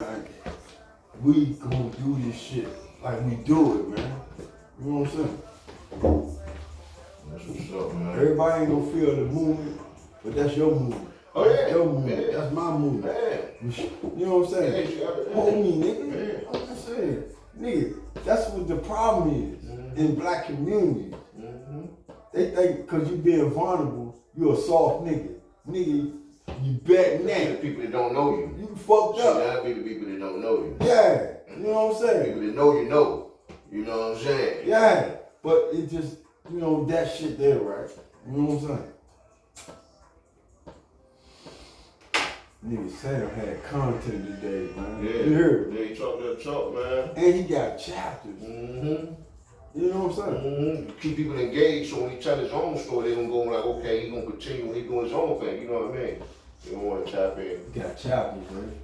Like, we gonna do this shit like we do it, man. You know what I'm saying? That's what's up, man. Everybody ain't gonna feel the movement, but that's your movement. Oh yeah, that's your movement. Yeah. That's my movement. Yeah. You know what I'm saying? Yeah. Hold me, nigga. Yeah. I'm just saying, nigga. That's what the problem is in black communities. They think because you being vulnerable, you a soft nigga. Nigga, you betting The that. people that don't know you. You fucked up. That be the people that don't know you. Yeah. You know what I'm saying? People that know you know. You know what I'm saying? Yeah. But it just, you know, that shit there, right? You know what I'm saying? Nigga Sam had content today, man. Yeah. You heard? Yeah, he talk that talk, man. And he got chapters. You know what I'm saying? You keep people engaged so when he tell his own story, they gonna go like, okay, he gonna continue when he doing his own thing. You know what I mean? You don't want to tap in. He got chapters, man.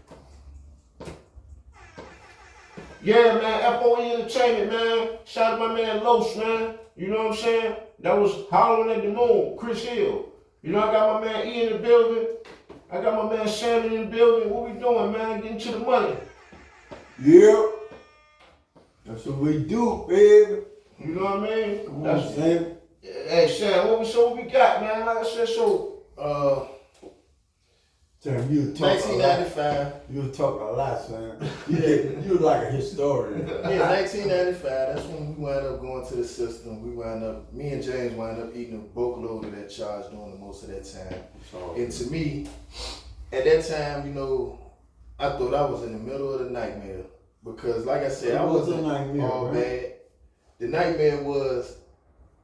Yeah, man, FOE Entertainment, man. Shout out to my man Los, man. You know what I'm saying? That was Hollering at the Moon, Chris Hill. You know, I got my man E in the building. I got my man Sam in the building. What we doing, man? Getting to the money. Yeah. That's what we do, baby. You know what I mean? Come on, Sam. Hey, Sam, what we got, man? Like I said, Sam, you talk 1995. You talk a lot, Sam. You like a historian. Yeah, 1995. That's when we wound up going to the system. Me and James wound up eating a boatload of that charge during the most of that time. And to me, at that time, you know, I thought I was in the middle of the nightmare. Because like I said, I wasn't all bad. The nightmare was,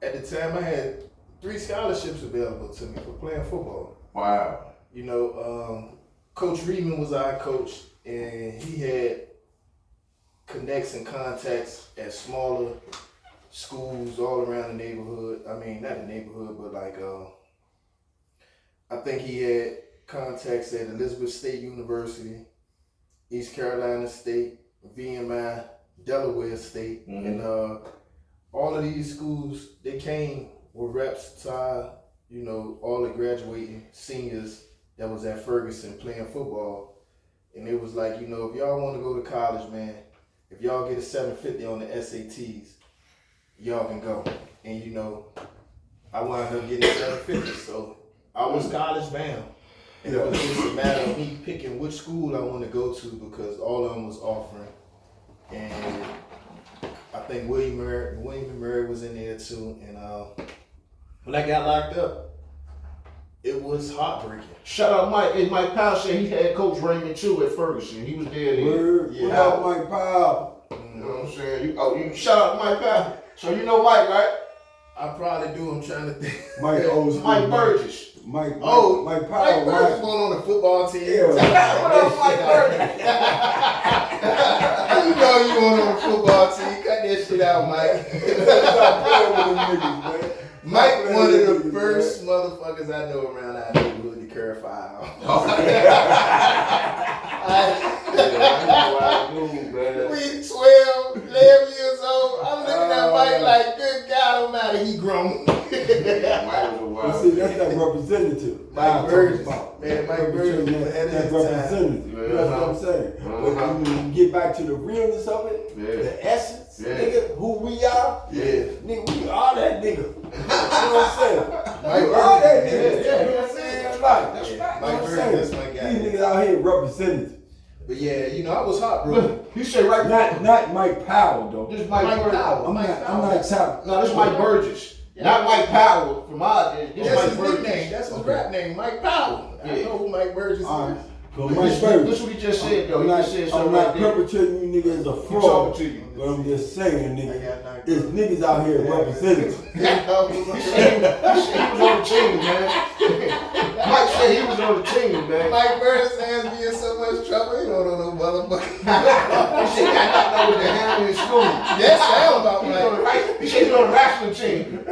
at the time I had 3 scholarships available to me for playing football. Wow. You know, Coach Reedman was our coach, and he had connects and contacts at smaller schools all around the neighborhood. I mean, not the neighborhood, but like, I think he had contacts at Elizabeth State University, East Carolina State, VMI, Delaware State, and all of these schools, they came with reps to our, you know, all the graduating seniors that was at Ferguson playing football. And it was like, you know, if y'all want to go to college, man, if y'all get a 750 on the SATs, y'all can go. And, you know, I wound up getting 750, so I was college bound. And it was just a matter of me picking which school I want to go to because all of them was offering. And I think William and Mary was in there too. And when I got locked up, it was heartbreaking. Shout out Mike. And Mike Powell said he had Coach Raymond too at Ferguson. He was there. Word. Yeah. What up, Mike Powell? You know what I'm saying? You shout out Mike Powell. So you know Mike, right? I probably do. I'm trying to think. Mike old school. Mike Burgess. Mike Powell. Mike Burgess going on the football team. Yeah. What up, Mike Burgess? You know you going on the football team. Cut that shit out, Mike. Mike, one of the first motherfuckers I know around our neighborhood to carry fire. We 12, 11 years old. I'm looking at Mike like, good God Almighty, he grown. See, that's that representative. Mike Burgess. Man, Mike Burgess was ahead of that his representative. time. That's what I'm saying. But when you get back to the realness of it, the essence, nigga, who we are, nigga, we are that nigga. You know what I'm saying? Mike We are that Burgess. nigga. You know what I'm saying? Like, Mike Burgess, that's my guy. These niggas out here representatives. But yeah, you know, I was heartbroken. He said right Not Mike Powell though. This is Mike Burgess. I'm not talking. No, this is Mike Burgess. Not Mike Powell from our day. This That's Mike his Burgess. nickname. That's his rap name, Mike Powell. I know who Mike Burgess is. Mike Burgess. This is what he just said though. I'm He not, just said I'm something not right there. perpetrating you niggas as a I'm fraud. talking to you. But I'm just saying, nigga, it's niggas out here representing. He said he was on the team, man. Mike said he was on the team, man. Mike Burgess has me in so much trouble. He don't know no motherfucker. He said he got knocked out with the hammer in school. That sound about right. He said he was on the wrestling team.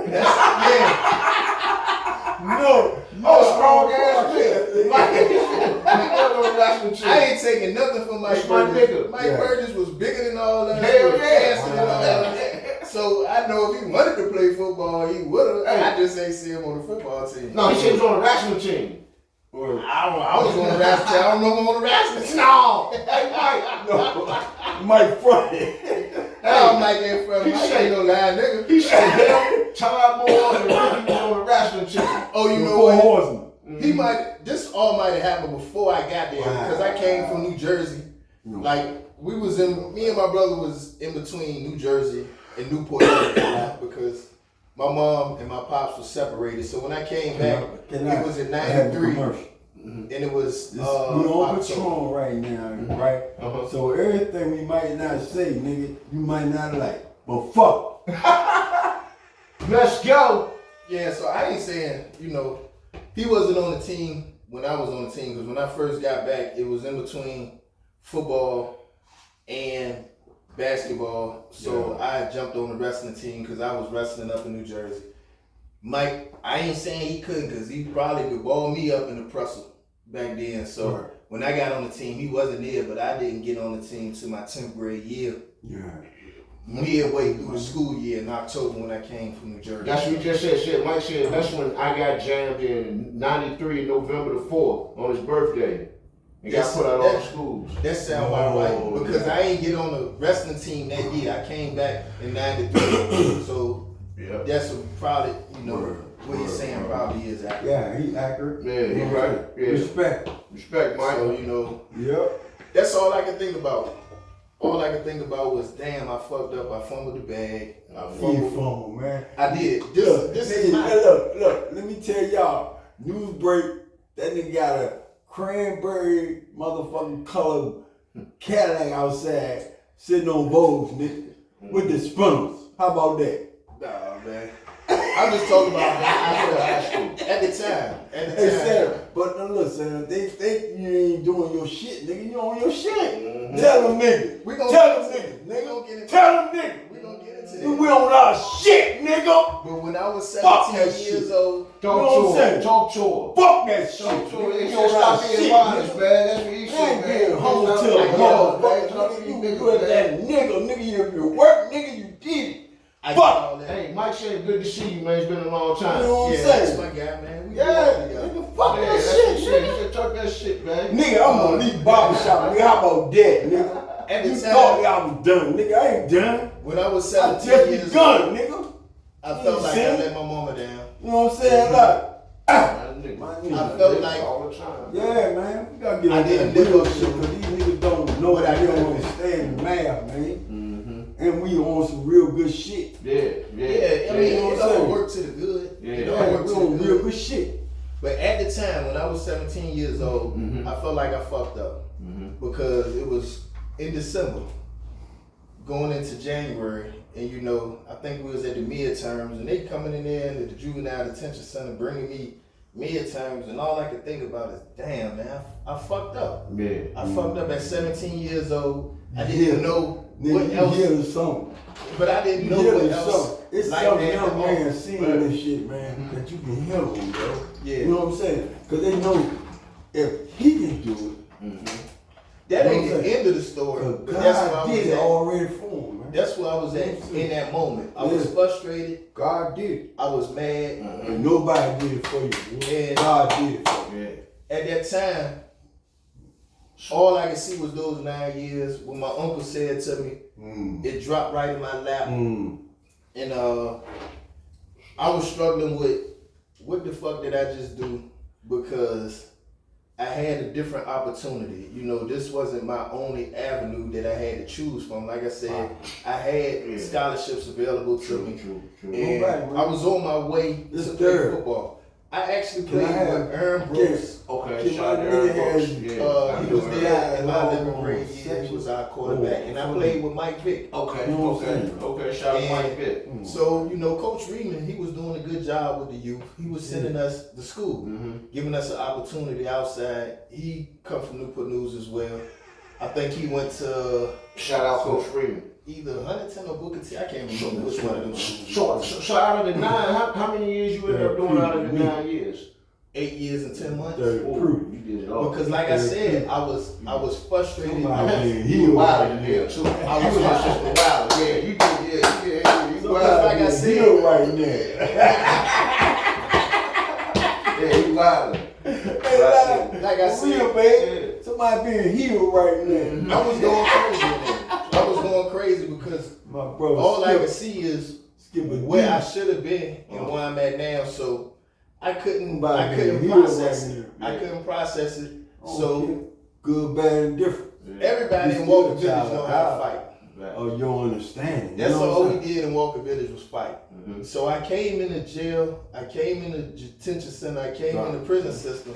No. Strong ass nigga. Mike was on the wrestling team. I ain't taking nothing from Mike That's my Burgess. nigga. Mike Burgess was bigger than all that. Hell He was yeah. faster than all that. So I know if he wanted to play football, he would have. I just ain't see him on the football team. No, he said he was on the wrestling team. Or I was on the wrestling. I don't know I'm on the wrestling. No. Hey, Mike. no, Mike Friday. I'm Mike ain't from Mike ain't no lying nigga. He said him, Todd Moore, and Ricky was on the wrestling team. Oh, you know Four what? Horsemen. He might. This all might have happened before I got there because I came from New Jersey. Like we was in. Me and my brother was in between New Jersey and Newport because my mom and my pops were separated. So when I came back, it was in '93, and it was. We on Patron right now, right? So everything we might not say, nigga, you might not like, but fuck. Let's go. Yeah, so I ain't saying, he wasn't on the team when I was on the team because when I first got back, it was in between football and basketball. So I jumped on the wrestling team because I was wrestling up in New Jersey. Mike, I ain't saying he couldn't because he probably could ball me up in the presser back then. So when I got on the team, he wasn't there, but I didn't get on the team till my 10th grade year. Yeah. Midway through the school year in October when I came from New Jersey. That's what you just said. Shit, Mike said that's when I got jammed in '93, November the 4th, on his birthday. And got put out all the schools. That sound about right. Because I ain't get on the wrestling team that year. I came back in '93. So that's probably, what he's saying probably is accurate. Yeah, he accurate. Yeah, he right. Yeah. Respect, Mike. So, Yep. that's all I can think about. All I could think about was, damn, I fucked up. I fumbled the bag. I fumbled, man. I did. This is my... Look, let me tell y'all, news break, that nigga got a cranberry motherfucking color Cadillac outside sitting on Vogues, nigga, with the spinners. How about that? Nah, man. I'm just talking about high school. At the time. But no, listen, they think you ain't doing your shit, nigga. You on your shit. Tell them niggas. Tell them niggas. Tell them niggas. We gonna get into that. We on our shit, nigga. But when I was 17 years old, Talk to her. Fuck that shit. Talk to her. You Just stop being honest, man. That's what he said, man. Home to a motherfucker. You good at that nigga. You work, nigga, you did it. Fuck. Hey, Mike said good to see you, man. It's been a long time. You know what I'm that's saying? my guy, man. Nigga, fuck that shit, nigga. Talk that shit, man. Nigga, I'm gonna leave barbershop, nigga. How about that, nigga? At the You time, thought I was done, nigga. I ain't done. when I was I 17 just years begun, old, nigga. I felt like I let my mama down. You know what I'm saying? Like, I felt like all the time. yeah, man. We gotta get I on didn't that live real up shit, to cause these niggas don't know that. They don't understand the math, man. And we on some real good shit. Yeah, I mean, it all work to the good. It all work we to on the real good. good shit. But at the time, when I was 17 years old, I felt like I fucked up. Because it was in December, going into January, and I think we was at the midterms, and they coming in there into the juvenile detention center, bringing me midterms, and all I could think about is, damn, man, I fucked up. Yeah. I fucked up at 17 years old. I didn't know what Nigga, else. you hear something. But I didn't know what else. It's like something that young at man all. seeing this shit, man, that you can help him, bro. Yeah. You know what I'm saying? Because they know if he can do it, That You know ain't what I'm the saying? end of the story. God But that's where I did was it at. already for him, man. That's where I was at in that moment. I was Yeah. frustrated. God did it. I was mad. And nobody did it for you, boy. And God did it for you. at that time, all I could see was those 9 years. When my uncle said to me, it dropped right in my lap. And I was struggling with, what the fuck did I just do? Because I had a different opportunity. This wasn't my only avenue that I had to choose from. Like I said, I had scholarships available to me. And I was on my way to play football. I actually played with Aaron Brooks. Okay, shout out to Aaron Brooks. He was there in my 11th grade year. He was our quarterback. And I played with Mike Vick. Okay, shout out to Mike Vick. So, Coach Reedman, he was doing a good job with the youth. He was sending us to school, giving us an opportunity outside. He come from Newport News as well. I think he went to Shout out Coach Freeman. either Huntington or Booker T. I can't remember which one of them. So out of the 9, how many years you ended up doing out of the 9 years? 8 years and 10 months. You did it all. Because like I said, I was frustrated. He was wild in there too. I was frustrated. Wild. Yeah, you did. Yeah. You Because like I said, right there. Yeah, you wild. can't lie. Like I For said, real, man. Somebody being healed right now. I was going crazy with that. I was going crazy because My brother. all I could see is skipping where I should have been and where I'm at now. So I couldn't Somebody being healed process right it. now. I couldn't process it. Oh, So good, bad, and different. everybody You in Walker still a Village know child. how to fight. Oh, you don't understand. That's you know all what I'm we did in Walker Village was fight. So I came into jail, I came in the detention center, I came in the prison system,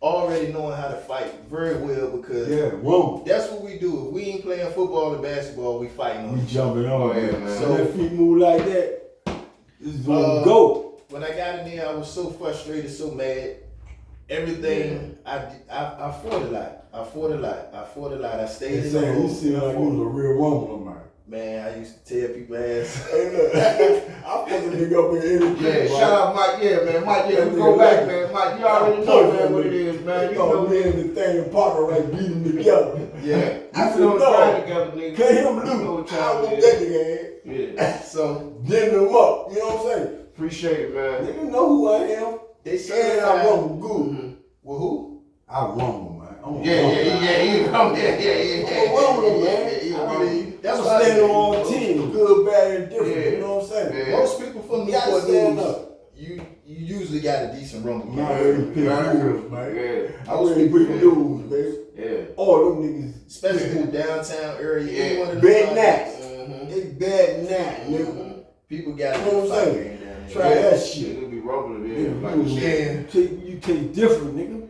already knowing how to fight very well because saying? Yeah, wrong. that's what we do. If we ain't playing football or basketball, we fighting on We each other. jumping on yeah, it. man. So that feet move like that, this is gonna go. When I got in there, I was so frustrated, so mad. Everything I fought a lot. I fought a lot. I stayed They in the saying you room. seem like you was a real woman, man. Man, I used to tear people's ass. Hey, look, I put the nigga up in any Yeah, shout out Mike. Yeah, man. Mike, yeah, we go back, man. Mike, you already know, man, what it is, man. You know, me and the thing in Parker right beating together. Yeah. I feel on the grind together, nigga. Cut him You know loose. what I time want it that is. nigga Yeah, ass. So Getting him up. You know what I'm saying? appreciate it, man. Nigga know who I am. they And certified. I rumble good. Well, who? I rumble, man. I'm a Yeah, rumble. he come, yeah. I'm a rumble, man. I mean, that's I'm what I standing said. on 10, good, bad, and different. Yeah. You know what I'm saying? Yeah. Most people from You gotta Newport stand News, up. you usually got a decent rumble. Man, I already picked rules, man. Yeah, I already picked rules, man. yeah. All them niggas. Especially in the downtown area. Yeah. Any one of Bad them knacks. spots, They bad now, nigga. people got You know what I'm fight saying? game down there. Try that shit. It'll be rumbling, Yeah, yeah. Like you, shit. you take different, nigga.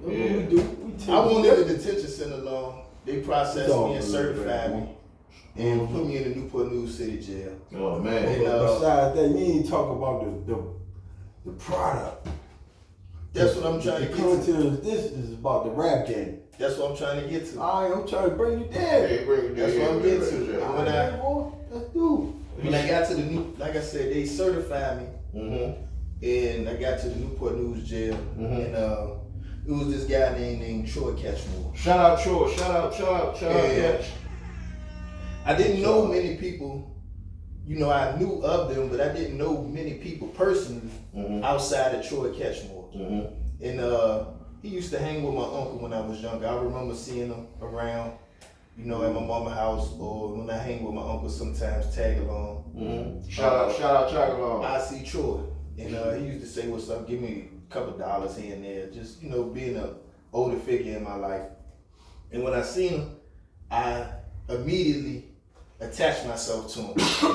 That's Yeah. what we do. We take I wanted different. the detention center long. They processed It's all me and good, certified man. me and put me in the Newport News City jail. Oh, man. And, Besides that, you ain't talk about the product. That's what I'm trying to The get to. content of this is about the rap game. That's what I'm trying to get to. I'm trying to bring you down. Yeah, bring it That's down, what I'm yeah, getting right, to. yeah. When I- boy, let's do When I got to the new, like I said, they certified me, Mm-hmm. and I got to the Newport News jail, Mhm. and it was this guy named Troy Catchmore. Shout out, Troy. Shout out, Yeah. Catch. I didn't know many people, you know, I knew of them, but I didn't know many people personally Mhm. outside of Troy Catchmore. Mhm. And he used to hang with my uncle when I was younger. I remember seeing him around, you know, at my mama's house, or when I hang with my uncle sometimes, tag along. Mhm. Shout out, Chagalong. I see Troy, and he used to say, "What's up? Give me a couple dollars here and there." Just, you know, being an older figure in my life. And when I seen him, I immediately attached myself to him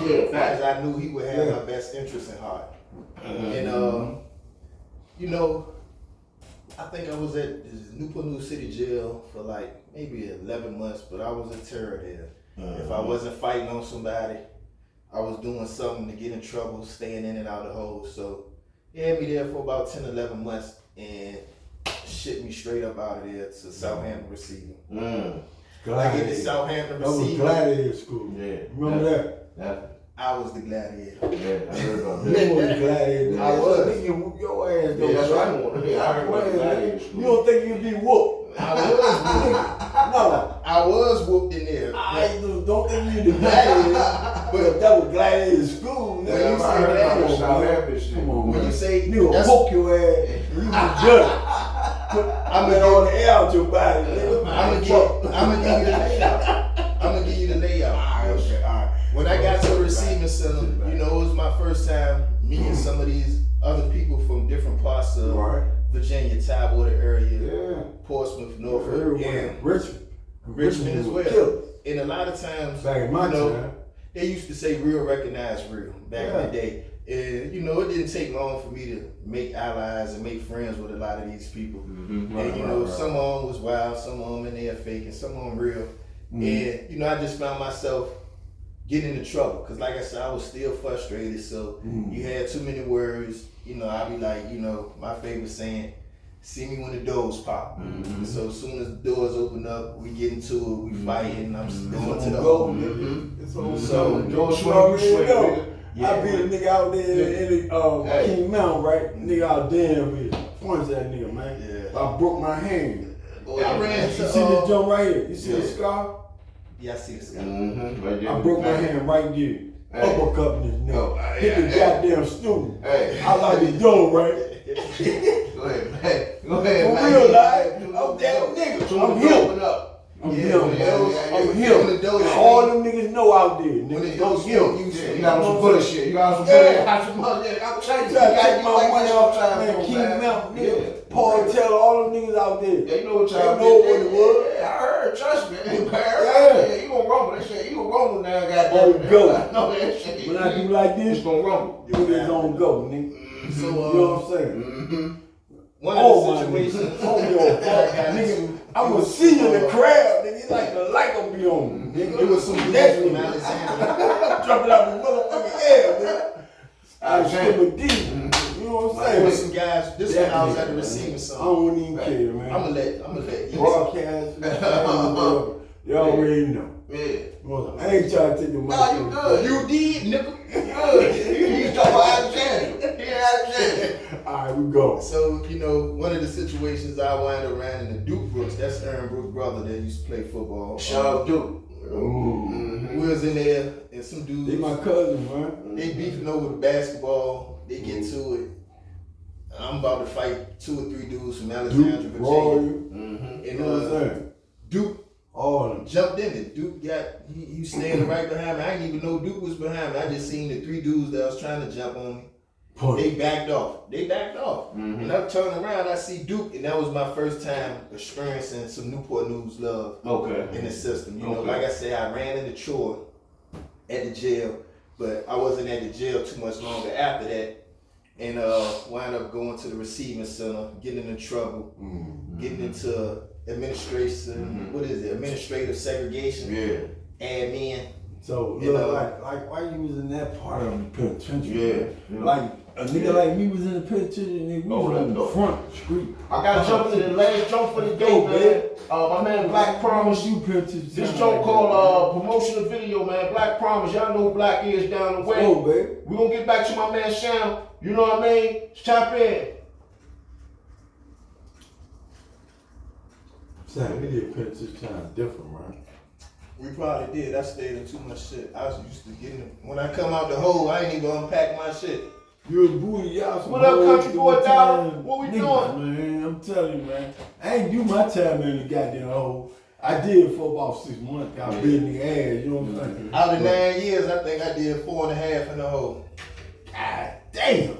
Yeah, because I knew he would have my best interest in heart. And you know, I think I was at the Newport News City Jail for like maybe 11 months, but I was a terror there. If I wasn't fighting on somebody, I was doing something to get in trouble, staying in and out of holes. So he had me there for about 10, 11 months and shipped me straight up out of there to Southampton Receiving. I get to Southampton That was Receiving. gladiator school. Yeah. Remember that? I was the gladiator. Yeah, I heard about You that. was gladiator. I was. Nigga, you whoop your ass though. Yeah, that's right? right. Yeah, I heard about the gladiator school. You don't think you'd be whooped? I was whooped. No. I was whooped in there. I don't think you'd be gladiator. But if that was gladiator school, When nigga, you you say say gladiator, that, Southampton shit. come on, When man. you say Nigga that's, whoop your ass and you was done. I mean, all the air out your body, nigga. I'm gonna give you the layout. I'm gonna give you the layout. Alright. When I got to the receiving center, you know, it was my first time meeting some of these other people from different parts of Right. Virginia, Tidewater area, Yeah. Portsmouth, Norfolk, Everywhere. and Richmond as was well. killers. And a lot of times, Back in my you know, time. they used to say real recognize real back in Yeah. the day. And, you know, it didn't take long for me to make allies and make friends with a lot of these people. Mm-hmm. And, you know, some of them was wild, some of them in there fake, and some of them real. And, you know, I just found myself getting into trouble. Because, like I said, I was still frustrated. So you had too many words. You know, I'd be like, you know, my favorite saying, see me when the doors pop. So as soon as the doors open up, we get into it, we fight, and I'm going to the Go, hole. nigga. It's on So, George swing, already swing, know. nigga. I beat a nigga out there in the Hey. King Mountain, right? Nigga out there with punch that nigga, man. Yeah. I broke my hand. I ran You to, see this jump right here? You see the Yeah. scar? yeah, I see this guy. Mm-hmm. Right there. I broke my hand right there. Hey. Uppercut this nigga. Oh, Hit the yeah, goddamn stool. Hey. I like the dough, right? Go ahead, man. Go ahead, For man. real, Yeah, like, do I'm the that dope. nigga. Do I'm the him. open up. I'm Yeah, him. when those- I'm when him. those- All them niggas know out there. When Nigga, it I'm goes him. you Yeah, you got some bullshit. You got some Yeah. bullshit. Got some money. I'm telling you, Try to you gotta take get my like money this out, sometimes, man. bro, Keep man. Mountain, nigga. Yeah. Paul tell all them niggas out there. Yeah, you know what They y'all know did. what it was. Yeah, I heard. Trust me. Yeah. Yeah, you gonna rumble. They say you gonna rumble now, goddamn. On go. No, that shit. When I do like this, It's gonna rumble. niggas on go, nigga. So, You know what I'm saying? Mm-hmm. one Oh, of my the situations. nigga. Oh, yo, nigga. I'm gonna see you in the crowd, nigga. It's like the light gonna be on, nigga. It was some dudes That's from me. Alexandria. Jumping out the motherfucking air, nigga. I skip a D. You know what I'm There was saying? some guys. This That one I was at the nigga, receiving man. I something. don't even care, man. I'm gonna let you. Broadcast. You already know. Yeah. I ain't trying to take the mic. No, you good. You did, nigga. Good. You talking about Alexandria. Yeah, Alexandria. Alright, we go. So, you know, one of the situations I wound up around in the Duke Brooks, that's Aaron Brooks' brother that used to play football. Shout out Duke. Ooh. We was in there and some dudes, They my cousin, man. they beefing over the basketball, they get to it. I'm about to fight 2 or 3 dudes from Alexandria, Duke, Virginia. Roy, Mm-hmm. you know what I'm saying? Duke All of them. jumped in it. Duke got, he standing right behind me. I didn't even know Duke was behind me. I just seen the 3 dudes that was trying to jump on me. They backed off. Mm-hmm. And I turned around, I see Duke, and that was my first time experiencing some Newport News love Okay. in the system. You know, Okay. like I said, I ran into Troy at the jail, but I wasn't at the jail too much longer after that. And wound up going to the receiving center, getting into trouble, getting into administration, what is it, administrative segregation, Yeah. admin. So, You look, know. like why you was in that part of the penitentiary? Yeah. Like, a nigga like me was in the penitentiary and we Oh, was on the that's front street. I got to jump to the last jump for the day, Go, man. My man Black Promise. You penitentiary. This joke called promotional video, man. Black Promise. Y'all know who Black is down the way. Go, baby. We gonna get back to my man Sham. You know what I mean? Tap in. Sam, we did penitentiary time different, man. We probably did. I stayed in too much shit. I was used to getting when I come out the hole, I ain't even gonna unpack my shit. You a booty, y'all some What up, hoes country boy doing Dollar? time. What we Niggas, doing? Man, I'm telling you, man. I ain't do my time in the goddamn hole. I did it for about 6 months. Got bit in the ass, you know what I'm saying? Out of 9 years, I think I did 4.5 in the hole. God damn.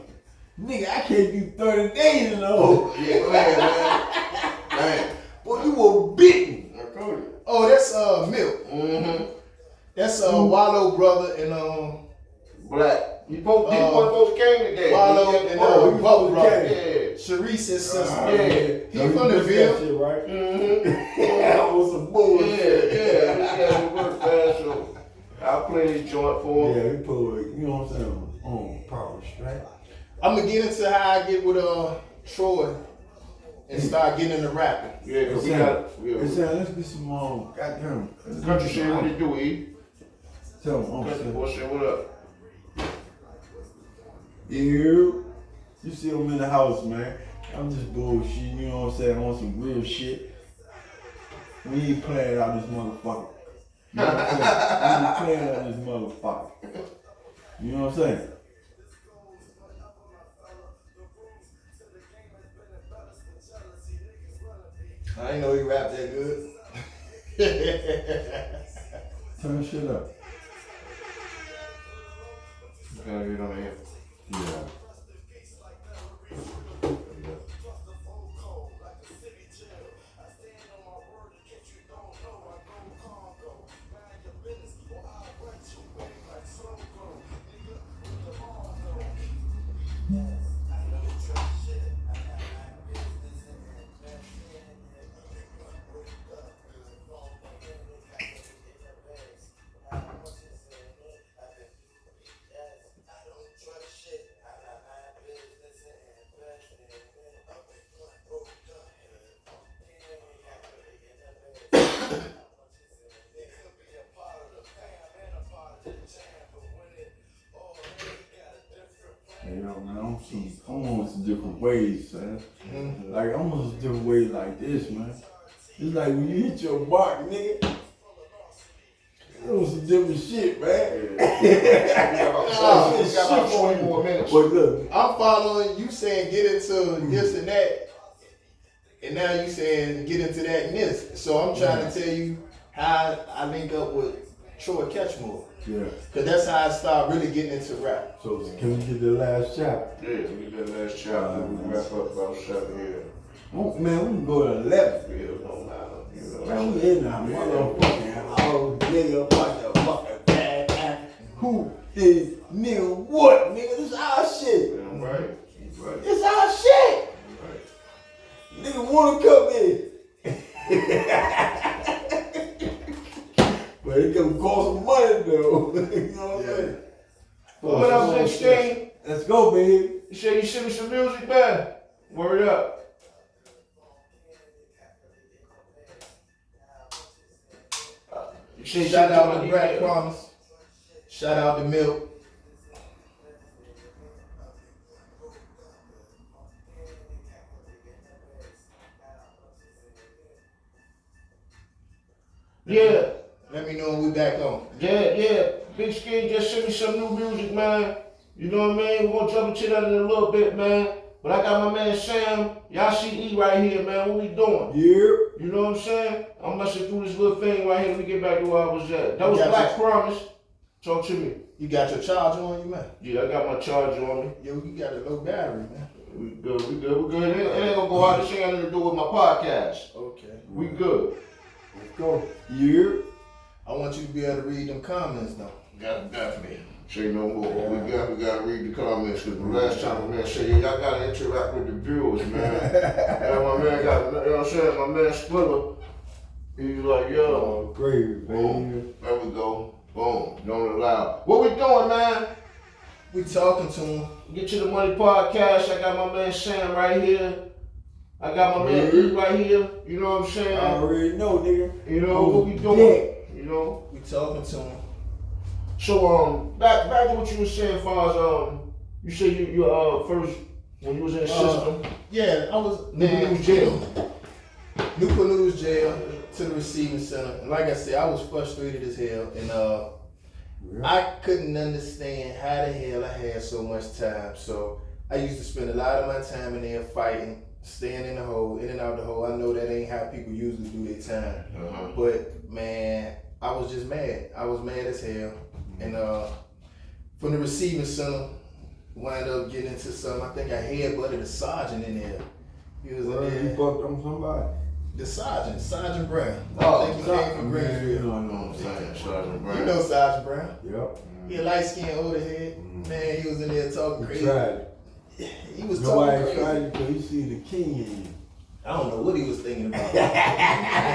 Nigga, I can't do 30 days in the hole. Yeah, go ahead, man. Man. Boy, you were bitten. I told you. Oh, that's Milk. Mm-hmm. That's Wallow brother and Black. He supposed came today. Wallow He and got Buck brother. Yeah. Sharice's sister. Yeah. He from the Ville. Shit, right? Mm-hmm. That was some bullshit. Yeah. This guy work fast, so I play this joint for him. Yeah, he put, you know what I'm saying, on power strap. I'm gonna get into how I get with Troy and start getting into rapping. Yeah, cause we got. Hey, Sam, let's get some goddamn. Country shit, what it do, E? Tell him, Country boy shit, what up? You see him in the house, man. I'm just bullshit, you know what I'm saying, on some real shit. We ain't playing out this motherfucker. You know what I'm saying? We ain't playing out this motherfucker. You know what I'm saying? I didn't know he rapped that good. Turn shit up. Gotta get on here. Yeah. You know, man, I'm on some different ways, man. Mm-hmm. Like, I'm on some different ways like this, man. It's like when you hit your mark, nigga. It was some different shit, man. We got about 20 more minutes. But look, I'm following you saying get into this and that. And now you saying get into that and this. So I'm trying to tell you how I link up with Troy Catchmore. Yeah. Cause that's how I start really getting into rap. So can we get the last chapter? Yeah, we get that last chapter. We wrap up about 7 here. Oh, man, we can go to 11. Yeah, it don't matter. You know. Man, we in our motherfucking house, nigga, motherfucking bad. Who is nigga what? Nigga, this our shit. Yeah, right. Right. It's our shit. Right. Nigga wanna come in. But it gonna cost some money though. You know what I'm saying? What else next thing? Let's go, baby. You said you send me some music, man. Word up. Shout out to Brad Promise. Shout out to Milk. Yeah. Let me know when we back on. Yeah. Big Skin just sent me some new music, man. You know what I mean? We're gonna jump into that in a little bit, man. But I got my man Sam, y'all see E right here, man. What we doing? Yeah. You know what I'm saying? I'm messing through this little thing right here. Let me get back to where I was at. That was You got Black Promise. Talk to me. You got your charger on you, man? Yeah, I got my charger on me. Yo, you got a low battery, man. We good. It ain't gonna go out. This ain't got nothing to do with my podcast. Okay. We good. Let's go. Yeah. I want you to be able to read them comments, though. Definitely. Say no more. Yeah. We gotta read the comments because the last time my man said, yeah, y'all gotta interact with the viewers, man. And my man got, you know what I'm saying? My man Splitter, he was like, yo. Oh, great, Boom. baby. There we go. Boom. Don't allow. What we doing, man? We talking to him. Get to the Money Podcast. I got my man Sam right here. I got my man E right here. You know what I'm saying? I already know, nigga. You know what we doing? You know? We talking to him. So back to what you were saying, as far as you said you first when you was in the system. Yeah, I was Newport News jail. Newport News jail to the receiving center. And like I said, I was frustrated as hell, and I couldn't understand how the hell I had so much time. So I used to spend a lot of my time in there fighting, staying in the hole, in and out the hole. I know that ain't how people usually do their time, but man, I was just mad. I was mad as hell. And from the receiving center, wound up getting into something. I think I headbutted a sergeant in there. He was in there. You fucked on somebody? The Sergeant Brown. Oh, I think he came from Greensville. You know what I'm saying? Sergeant Brown. You know Sergeant Brown. Yep. He a light skinned older head. Man, he was in there talking You crazy. tried. He was Nobody talking tried crazy. it because he see the king in you. I don't know what he was thinking about. I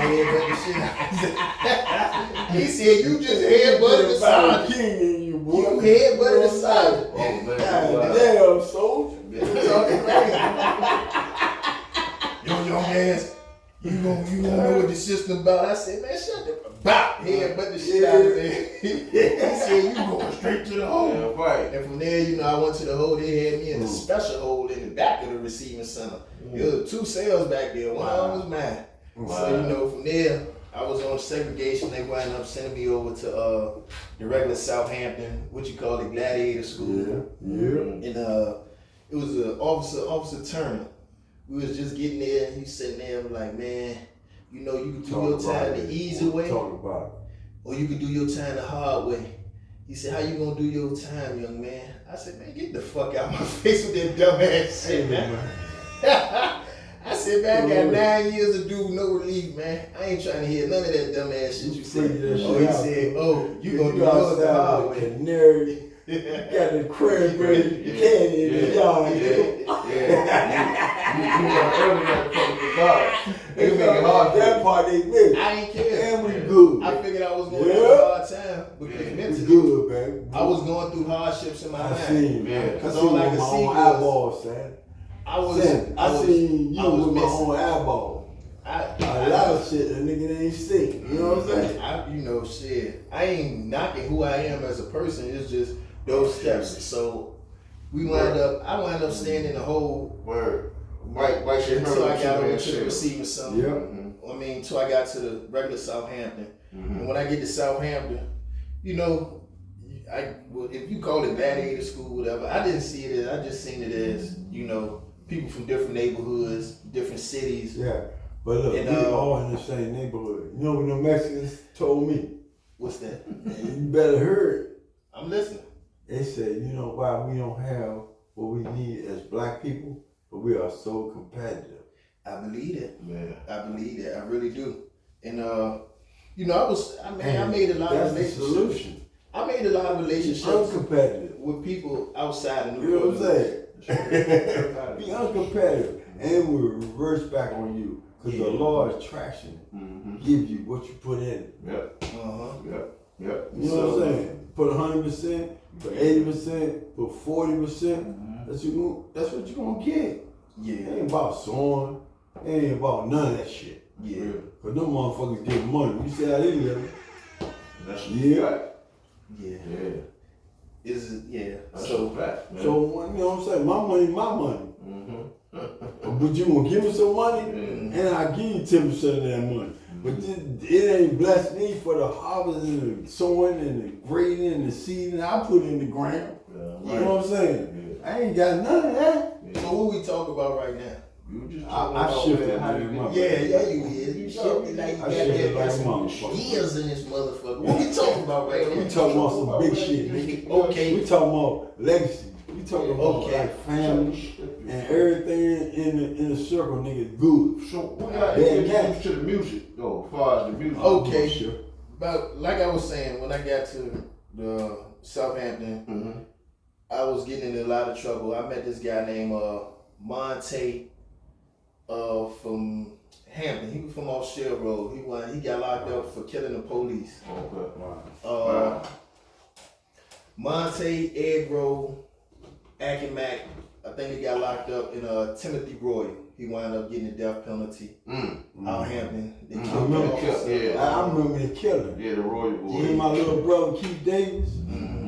headbutted the shit out. He said, you just headbutted the sergeant. King in you, boy. You headbutted the sergeant. Oh man. God damn, soldier. He was talking crazy. Yo, young ass, you gonna know what the system about. I said, man, shut the bop. Headbutt the shit out of there. He said, you going straight to the hole. Yeah, right. And from there, I went to the hole. They had me in a special hole in the back of the receiving center. There was 2 cells back there. One of them was mine. So, from there, I was on segregation. They wound up sending me over to the regular Southampton, what you call it, Gladiator School. Yeah. And it was an Officer Turner. We was just getting there. He sitting there like, man, you could do your time the easy way. Talk about it. Or you could do your time the hard way. He said, how you gonna do your time, young man? I said, man, get the fuck out of my face with that dumb ass shit, man. I said, man, I got 9 years of due, no relief, man. I ain't trying to hear none of that dumb ass shit you said. Oh, he said, oh, you gonna do yours the hard way. Canary. You got the cranberry candy in the yard. You got early motherfucker for God. They make it hard. That part they missed. I ain't care. And we good. I figured I was going through a hard time because We mentally, good, man. I was going through hardships in my I mind. seen, man. I Because seen all I with could my see own was eyeballs, son. I seen you with my missing. own eyeball. A lot of shit a nigga ain't seen. You know what I'm saying? Shit. I ain't knocking who I am as a person. It's just those steps. So I wound up staying in the hole. Word. White shit. Until I got over to the receiving center. Yeah. Until I got to the regular Southampton. And when I get to Southampton, if you call it Gladiator School, whatever, I didn't see it as, I just seen it as, people from different neighborhoods, different cities. Yeah. But look, And, we all in the same neighborhood. You know what the Mexicans told me? What's that? You better hear it. I'm listening. They said, you know why we don't have what we need as black people? But we are so competitive. I believe that. Yeah. I believe that. I really do. And you know, I made a lot of That's the relationships. solution. I made a lot of relationships Uncompetitive. with people outside of You know what I'm saying? Right. Be uncompetitive. And we reverse back on you. Because the law of attraction gives you what you put in it. Yep. Yep. Yep. You know what I'm saying? Put 100%, put 80%, put 40%. That's what you're gonna get. Yeah. It ain't about sewing. It ain't about none of that shit. Yeah. Cause them motherfuckers get money. You see how they live? That's Yeah. Yeah. Yeah. Is it? Yeah. That's So a fact, man. So you know what I'm saying? My money, my money. But you gonna give me some money, and I give you 10% of that money. But it ain't blessed me for the harvest and the sowing and the grading and the seeding I put in the ground. You know what I'm saying? I ain't got none of that. So what we talk about right now? You just I shifted, how man. My Yeah, bad. yeah, you is. You shifted like you I shifted like a got motherfucker. years in this motherfucker. What we talking about right We now? talking about some big shit, nigga. Okay. We talking about legacy. We talking about Okay. like family and everything in the circle, nigga. Good. So we got Yeah, to yeah. get used to the music, though, as far as the music. Okay. Sure. But like I was saying, when I got to the Southampton, I was getting in a lot of trouble. I met this guy named Monte from Hampton. He was from off Shell Road. He got locked up for killing the police. Okay. Monte, Egro, Akimac, I think he got locked up in Timothy Royal. He wound up getting the death penalty out of Hampton. They I killed the remember, officer. I remember the killing. Yeah, the Royal Boy. Me and my little brother Keith Davis,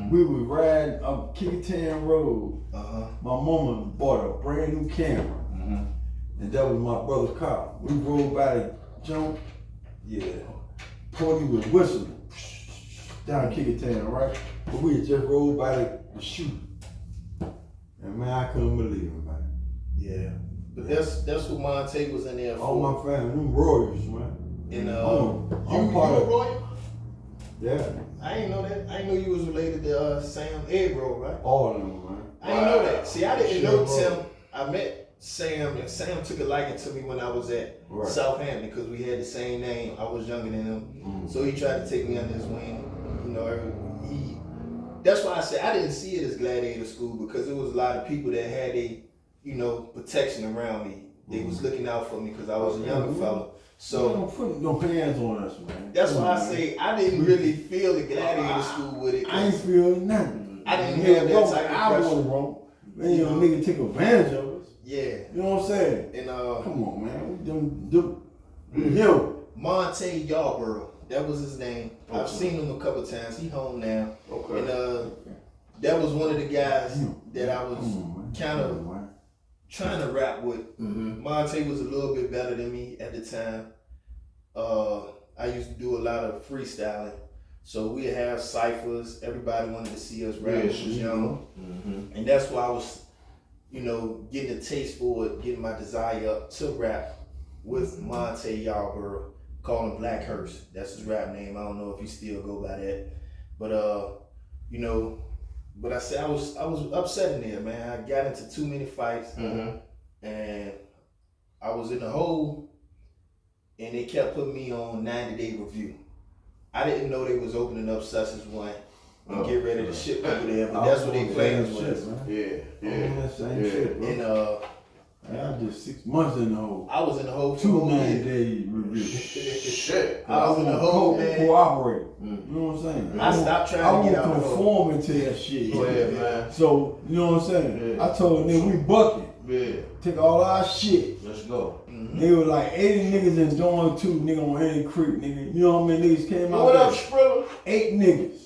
we was riding up Kickatown Road. My mama bought a brand new camera, and that was my brother's car. We rode by the jump. Yeah, Porty was whistling down Kickatown, right? But we had just rode by the shoot, and man, I couldn't believe it, man. Yeah. But that's what Monte was in there for. All my family, them Royals, man. And I'm part you of a Royal? Yeah, I ain't know that. I ain't know you was related to Sam Egro, right? all of them, man. I didn't know that. See, I didn't know Sure. Tim. I met Sam, and Sam took a liking to me when I was at Right. Southampton because we had the same name. I was younger than him, so he tried to take me under his wing. You know, that's why I said I didn't see it as gladiator school because it was a lot of people that had protection around me. They was looking out for me because I was a younger fella. So don't put no hands on us, man. that's Come why on, I man. say I didn't really feel the gladiator school with it. I ain't feel nothing. I didn't have that Bro, type of I pressure. wasn't wrong. Man, you know, nigga take advantage of us. Yeah. You know what I'm saying? And Come on, man. We do him. Monte Yarborough, that was his name. Okay. I've seen him a couple times. He home now. Okay. And that was one of the guys that I was kind of trying to rap with. Monte was a little bit better than me at the time. I used to do a lot of freestyling. So we'd have ciphers. Everybody wanted to see us rap when we was young. And that's why I was, getting a taste for it, getting my desire up to rap with Monte Yarborough, call him Blackhurst. That's his rap name. I don't know if he still go by that. But but I said I was upset in there, man. I got into too many fights and I was in the hole and they kept putting me on 90-day review. I didn't know they was opening up Sussex 1 and get ready to ship people there, but that's what they plans was. That same shit, bro. And I just 6 months in the hole. I was in the hole for 2 a whole 90-day year. review. I was in the hole, man. Cooperate. You know what I'm saying? I stopped trying to get out I of the won't hole. conform into that shit. Yeah, man. So, you know what I'm saying? Yeah. I told them, we bucket. Yeah. Take all our shit. Let's go. They were like 80 niggas in Dorn 2, nigga on any creek, nigga. You know how many niggas came out What up, there? Skrilla? 8 niggas.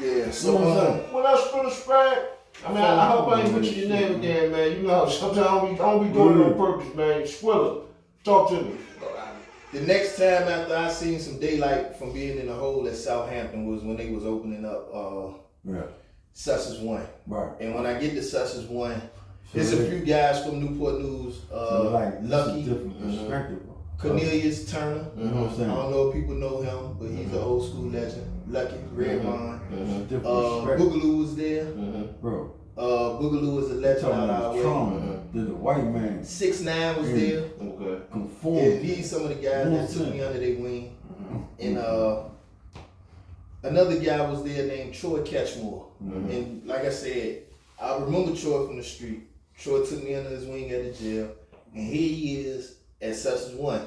Yeah, You know so what I'm saying? What up, Skrilla Sprag? I mean, I hope I ain't butchered your name again, man. You know, sometimes I don't be doing it on purpose, man. Skrilla, talk to me. the next time after I seen some daylight from being in the hole at Southampton was when they was opening up Yeah. Sussex 1. Right. And when I get to Sussex 1, There's a few guys from Newport News, so like, Lucky, different perspective. Cornelius Turner. You know what I'm saying? I don't know if people know him, but he's an old school legend. Lucky, Red Vine. Different perspective. Boogaloo was there. Bro. Boogaloo was a legend out our way. Trauma. There's a white man. 6ix9ine was there. Okay. Conform. Yeah, these some of the guys that took me under their wing. And another guy was there named Troy Catchmore. And like I said, I remember Troy from the street. Troy took me under his wing at the jail. And here he is at Such As One.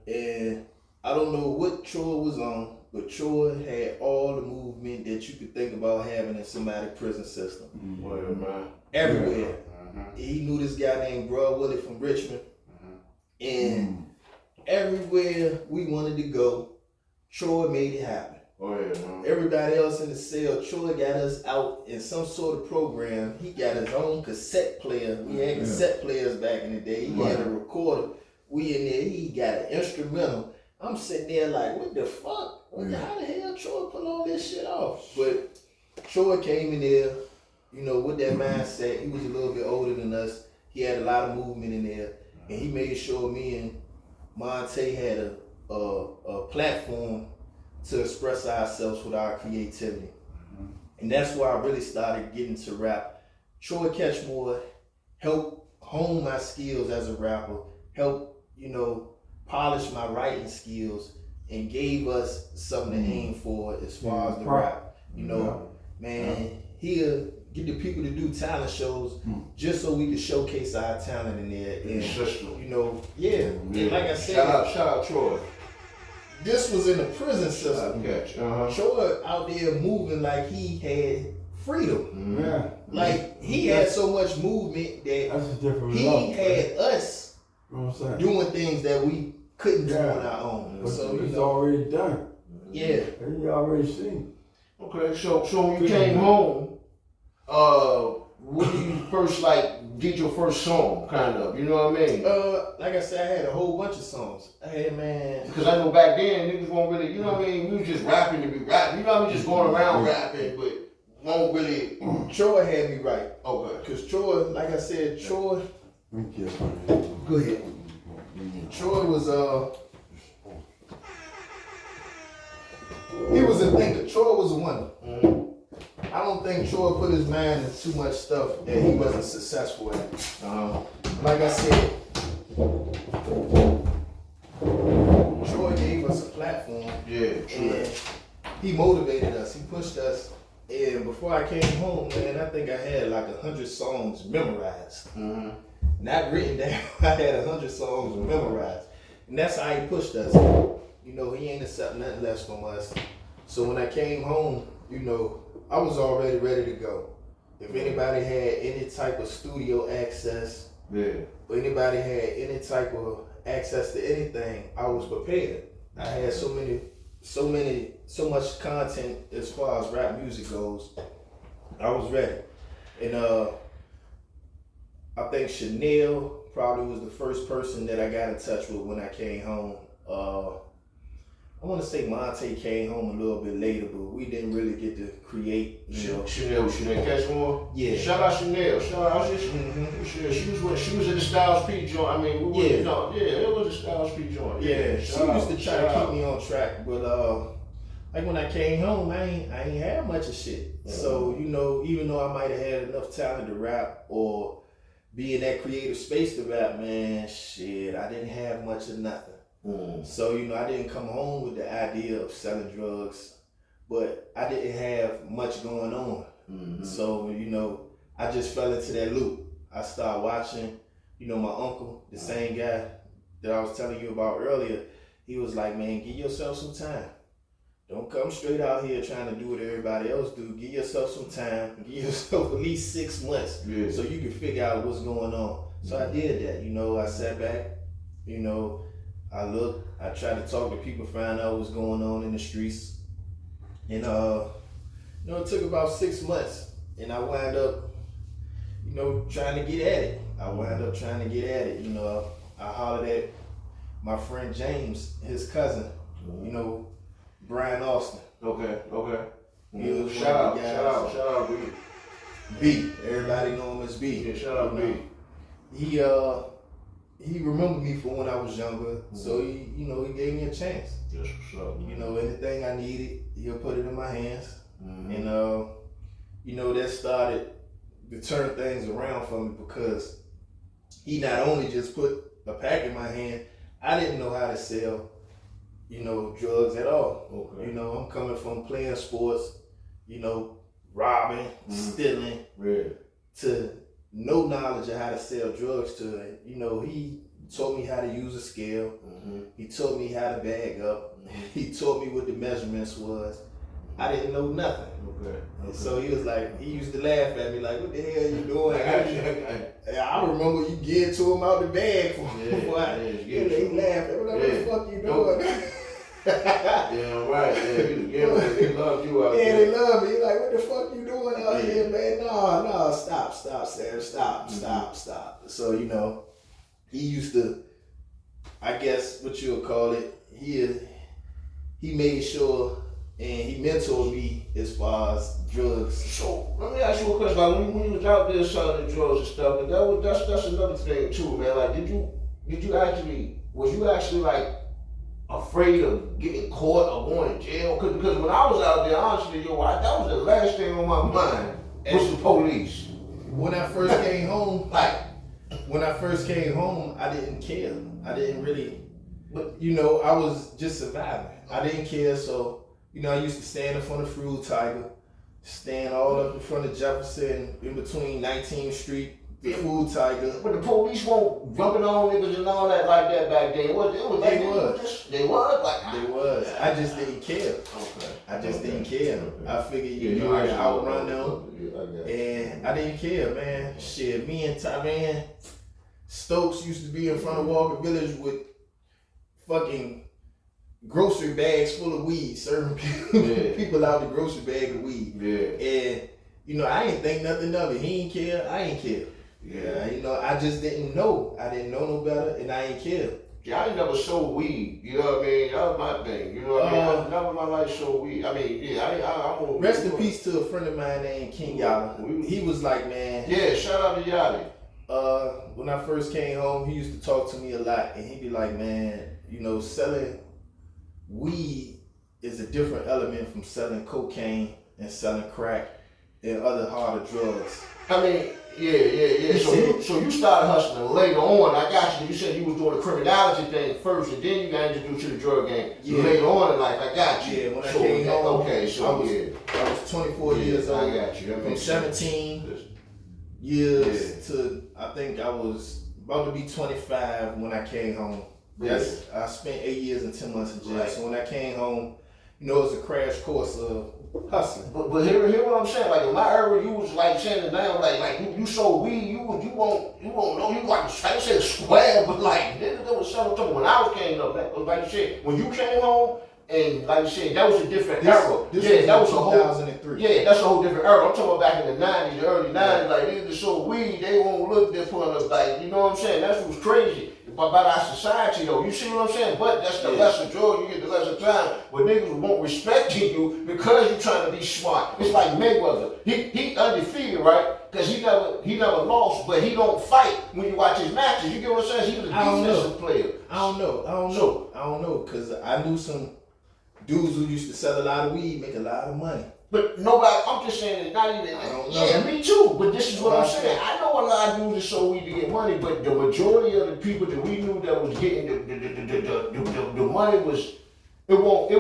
And I don't know what Troy was on, but Troy had all the movement that you could think about having in somebody's prison system. Everywhere. He knew this guy named Broad Willie from Richmond. And everywhere we wanted to go, Troy made it happen. Everybody else in the cell, Troy got us out in some sort of program. He got his own cassette player. We had cassette players back in the day. He had a recorder. We in there, he got an instrumental. I'm sitting there like, what the fuck? How the hell Troy pull all this shit off? But Troy came in there, you know, with that mindset. He was a little bit older than us. He had a lot of movement in there. And he made sure me and Monte had a platform to express ourselves with our creativity. And that's where I really started getting to rap. Troy Catchmore helped hone my skills as a rapper, helped, you know, polish my writing skills, and gave us something to aim for as far as the rap. You know, man, he'll get the people to do talent shows just so we can showcase our talent in there. And, you know, and like I said, shout out Troy. This was in the prison system. Troy out there moving like he had freedom. Like he had so much movement that he had us doing things that we couldn't do on our own. So it's already done. Yeah. You already seen. Okay, so when you came home, when you first did your first song, kind of, you know what I mean? Like I said, I had a whole bunch of songs. I had, man. Because I know back then niggas won't really, you know what I mean? We was just rapping to be rapping. You know what I mean? Just going around rapping, but won't really. Troy had me right. Okay. Because Troy, like I said, Troy. Go ahead. Troy was he was a thinker. Troy was a winner. I don't think Troy put his mind in too much stuff that he wasn't successful at. Like I said, Troy gave us a platform. And he motivated us. He pushed us. And before I came home, man, I think I had like 100 songs memorized. Not written down. I had 100 songs memorized. And that's how he pushed us. You know, he ain't accept nothing less from us. So when I came home, you know, I was already ready to go. If anybody had any type of studio access, or anybody had any type of access to anything, I was prepared. I had so much content as far as rap music goes. I was ready. And I think Chanel probably was the first person that I got in touch with when I came home. I want to say Monte came home a little bit later, but we didn't really get to create. Chanel Catchmore. Yeah. Shout out Chanel. Shout out she was at the Styles P joint. I mean, it was a Styles P joint. Yeah. She used to try to keep me on track, but like when I came home, I ain't had much of shit. So you know, even though I might have had enough talent to rap or be in that creative space to rap, man, shit, I didn't have much of nothing. So, you know, I didn't come home with the idea of selling drugs, but I didn't have much going on. So, you know, I just fell into that loop. I started watching, you know, my uncle, the same guy that I was telling you about earlier. He was like, man, give yourself some time. Don't come straight out here trying to do what everybody else do. Give yourself some time. Give yourself at least 6 months so you can figure out what's going on. So I did that. You know, I sat back, you know, I looked, I tried to talk to people, find out what's going on in the streets. And, you know, it took about 6 months. And I wound up, you know, trying to get at it. You know, I hollered at my friend James, his cousin, you know, Brian Austin. Okay. He was Shout out, bro. B. Everybody know him as B. Yeah, shout out B. He remembered me from when I was younger, so he gave me a chance. That's what's up. Anything I needed, he'll put it in my hands, and that started to turn things around for me because he not only just put a pack in my hand, I didn't know how to sell, drugs at all. Okay. I'm coming from playing sports, robbing, stealing, to no knowledge of how to sell drugs to it. He taught me how to use a scale. He taught me how to bag up. He taught me what the measurements was. I didn't know nothing. Okay. And so he used to laugh at me like, what the hell you doing? I remember you get to him out the bag he laughed at me like, what the fuck you doing? Yeah, right. Yeah, they love you out there. Yeah, they love me. Like, what the fuck you doing out here, man? No, stop, Sam, stop. So, he used to, I guess what you would call it, he made sure and he mentored me as far as drugs. So let me ask you a question. Like when you was out there selling the drugs and stuff, and that's another thing too, man. Like, was you actually like afraid of getting caught or going to jail? Because when I was out there, honestly, that was the last thing on my mind was the police. When I first came home, I didn't care. I didn't really, but I was just surviving. I didn't care, so I used to stand in front of Fruit Tiger, stand all up in front of Jefferson, in between 19th Street, the Food Tiger. But the police won't jumping on niggas and all that like that back then. They was. I just didn't care. Okay. I just didn't care. Okay. I figured you had to outrun them, and I didn't care, man. Shit, me and Tyran Stokes used to be in front of Walker Village with fucking grocery bags full of weed, serving people out the grocery bag of weed. Yeah. And I ain't think nothing of it. He ain't care. I ain't care. Yeah. I just didn't know. I didn't know no better, and I ain't care. Yeah, I ain't never sold weed. You know what I mean? That was my thing. You know what I mean? I never in my life sold weed. I mean, I'm rest in peace to a friend of mine named King Yala. He was like, man. Yeah, shout out to Yali. When I first came home, he used to talk to me a lot, and he'd be like, man, selling weed is a different element from selling cocaine and selling crack and other harder drugs. I mean, yeah. So you started hustling later on. I got you. You said you was doing the criminality thing first, and then you got introduced to the drug game. Yeah. Later on in life, I got you. Yeah, when I came home, I was 24 years old. I got you. From 17 years to I think I was about to be 25 when I came home. Yes, I spent 8 years and 10 months in jail. Right. So when I came home, it was a crash course of hustling. But hear what I'm saying. Like in my era, you was like saying it now, like you sold weed, you won't know, you like I said square, but like there was something when I came up. Like you said, when you came home. And like you said, that was a different era. That was 2003. Yeah, that's a whole different era. I'm talking about back in the 90s, the early 90s. Like, they just sold weed, they won't look different. Like, you know what I'm saying? That's what was crazy about our society, though. You see what I'm saying? But that's the lesser drug, you get the lesser time. But niggas won't respect you because you're trying to be smart. It's like Mayweather. He undefeated, right? Because he never lost, but he don't fight when you watch his matches. You get what I'm saying? He was a defensive player. I don't know, because I knew some dudes who used to sell a lot of weed make a lot of money. But nobody, I'm just saying it's not even, yeah, me too, but this is what I'm saying. I know a lot of dudes that sold weed to get money, but the majority of the people that we knew that was getting the money was, you won't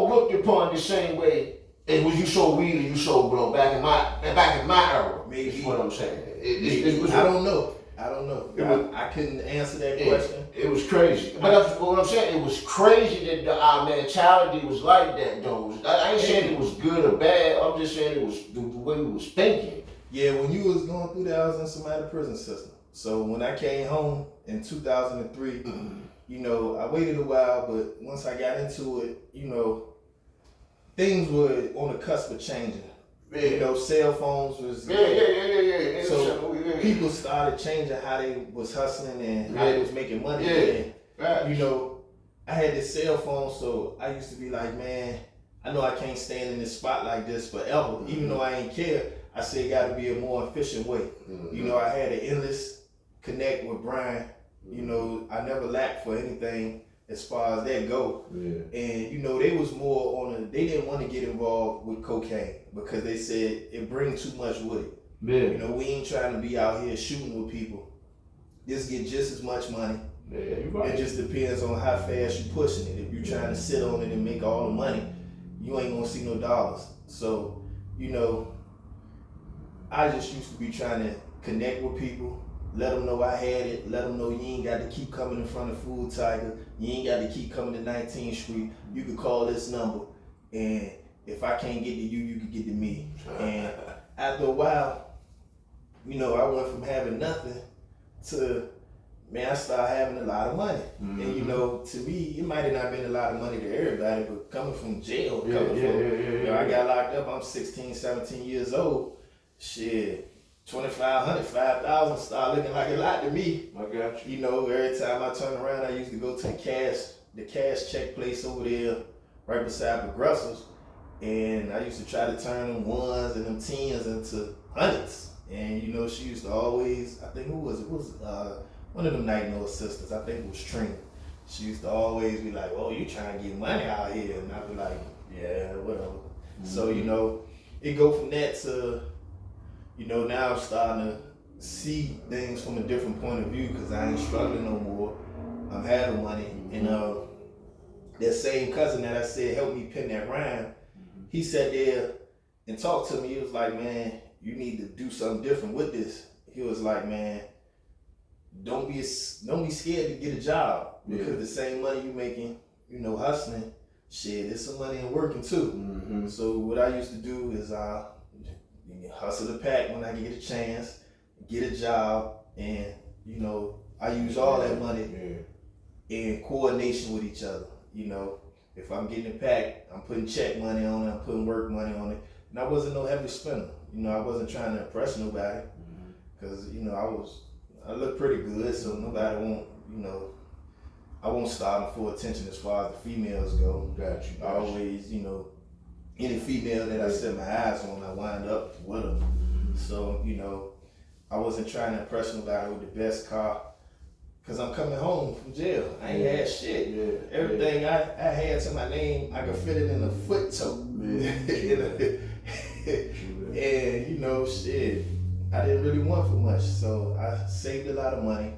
look upon the same way as when you sold weed and you sold blow back in my era. Maybe. Is what I'm saying. I don't know. I couldn't answer that question. It was crazy. But that's what I'm saying. It was crazy that our mentality was like that, though. I ain't saying it was good or bad. I'm just saying it was the way we was thinking. Yeah, when you was going through that, I was in somebody's prison system. So when I came home in 2003, I waited a while, but once I got into it, things were on the cusp of changing. Yeah. Cell phones was yeah. So people started changing how they was hustling and how they was making money. And, I had this cell phone, so I used to be like, man, I know I can't stand in this spot like this forever. Even though I ain't care, I said it got to be a more efficient way. You know, I had an endless connect with Brian. You know, I never lacked for anything as far as that go. And you know, they was more on they didn't want to get involved with cocaine because they said it brings too much with it. You know, we ain't trying to be out here shooting with people. Just get just as much money. It just depends on how fast you pushing it. If you trying to sit on it and make all the money, you ain't gonna see no dollars. So, you know, I just used to be trying to connect with people, let them know I had it, let them know you ain't got to keep coming in front of Food Tiger, you ain't got to keep coming to 19th Street, you can call this number, and if I can't get to you, you can get to me. And after a while, you know, I went from having nothing to, man, I started having a lot of money. And you know, to me, it might have not been a lot of money to everybody, but coming from jail, you know, I got locked up, I'm 16, 17 years old, shit, 2,500, 5,000 started looking like a lot to me. I got you. You know, every time I turn around, I used to go to the cash check place over there, right beside Progressives, and I used to try to turn them ones and them tens into hundreds. And you know, she used to always, I think who was it? It was one of them night nurse sisters. I think it was Trina. She used to always be like, "Oh, you trying to get money out here?" And I'd be like, "Yeah, whatever." So you know, it go from that to, you know, now I'm starting to see things from a different point of view because I ain't struggling no more. I'm having money, and that same cousin that I said helped me pen that rhyme, he sat there and talked to me. He was like, "Man, you need to do something different with this." He was like, "Man, don't be scared to get a job because the same money you making, you know, hustling, shit, there's some money in working too." So what I used to do is hustle the pack when I get a chance, get a job, and you know, I use all that money in coordination with each other. You know, if I'm getting a pack, I'm putting check money on it, I'm putting work money on it, and I wasn't no heavy spender. You know, I wasn't trying to impress nobody because you know I look pretty good, so nobody won't, you know, I won't starve for attention as far as the females go. Got you. I always, you know, any female that I set my eyes on, I wind up with them. So, you know, I wasn't trying to impress nobody with the best car because I'm coming home from jail. I ain't had shit. Everything I had to my name, I could fit it in a foot toe. And, you know, shit, I didn't really want for much. So I saved a lot of money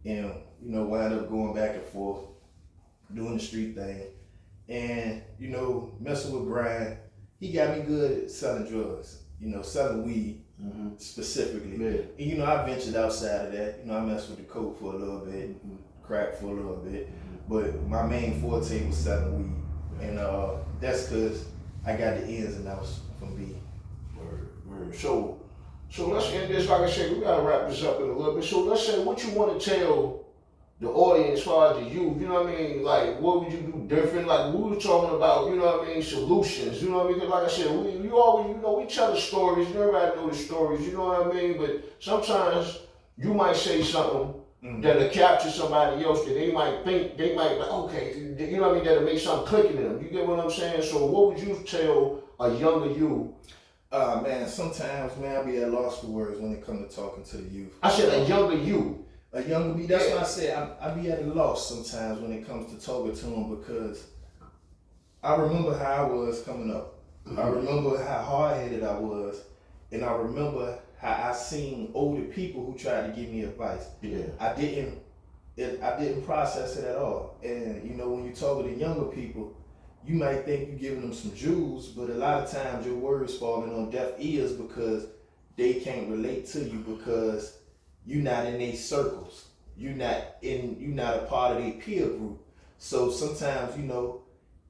and, you know, wound up going back and forth, doing the street thing. And, you know, messing with Brian, he got me good at selling drugs, you know, selling weed specifically. And, you know, I ventured outside of that. You know, I messed with the coke for a little bit, crack for a little bit. But my main forte was selling weed. And that's because I got the ins and outs from B. Word. So let's end this, like I said, we gotta wrap this up in a little bit. So let's say what you want to tell the audience as far as the youth, you know what I mean? Like, what would you do different? Like, we were talking about, you know what I mean, solutions, you know what I mean? Because like I said, you always, you know, we tell the stories, everybody know the stories, you know what I mean? But sometimes you might say something that'll capture somebody else that they might think, they might be like, okay, you know what I mean, that'll make something click in them. You get what I'm saying? So what would you tell a younger you? Man, sometimes, man, I be at loss for words when it comes to talking to the youth. I said a younger you. A younger me, that's why I said I be at a loss sometimes when it comes to talking to them because I remember how I was coming up. I remember how hard-headed I was, and I remember how I seen older people who tried to give me advice. I didn't process it at all. And you know, when you talk to the younger people, you might think you're giving them some jewels, but a lot of times your words falling on deaf ears because they can't relate to you because you're not in their circles. You're not a part of their peer group. So sometimes, you know,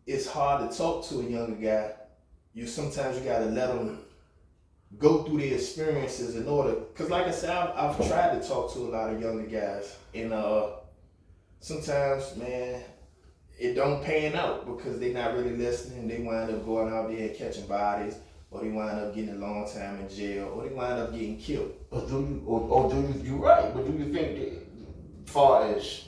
it's hard to talk to a younger guy. Sometimes you gotta let them go through their experiences in order. Cause like I said, I've tried to talk to a lot of younger guys, and sometimes, man, it don't pan out because they not really listening. They wind up going out there and catching bodies, or they wind up getting a long time in jail, or they wind up getting killed. You're right, but do you think that, as far as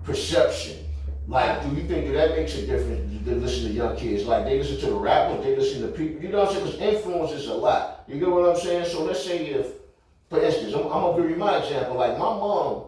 perception, Like, do you think that makes a difference to listen to young kids? Like, they listen to the rappers, they listen to people, you know what I'm saying? Because influence is a lot. You get what I'm saying? So let's say if, for instance, I'm gonna give you my example. Like, my mom,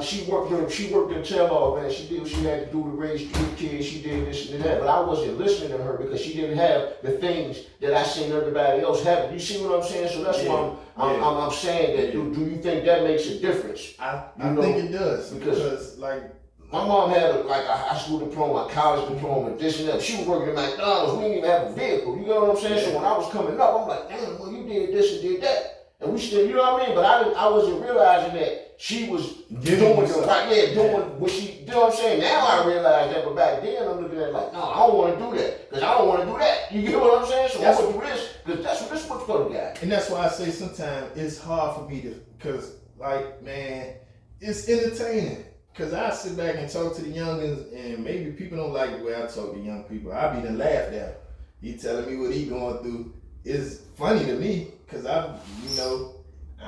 she worked in tell-all, man. She did what she had to do to raise 3 kids. She did this and that. But I wasn't listening to her because she didn't have the things that I seen everybody else having. You see what I'm saying? So that's why I'm saying that. Do you think that makes a difference? I think it does because like my mom had a high school diploma, a college diploma, this and that. She was working at McDonald's. We didn't even have a vehicle. You know what I'm saying? So when I was coming up, I'm like, damn, well, you did this and did that, and we still, you know what I mean? But I wasn't realizing that she was doing the right, doing what she, you know what I'm saying? Now I realize that, but back then I'm looking at it like, no, I don't want to do that, because I don't want to do that. You get what I'm saying? So I'm going to do this, because that's what this what's going to get. And that's why I say sometimes it's hard for me to, because like, man, it's entertaining. Because I sit back and talk to the youngins, and maybe people don't like the way I talk to young people. I be done laughed at. He telling me what he going through. It's funny to me, because I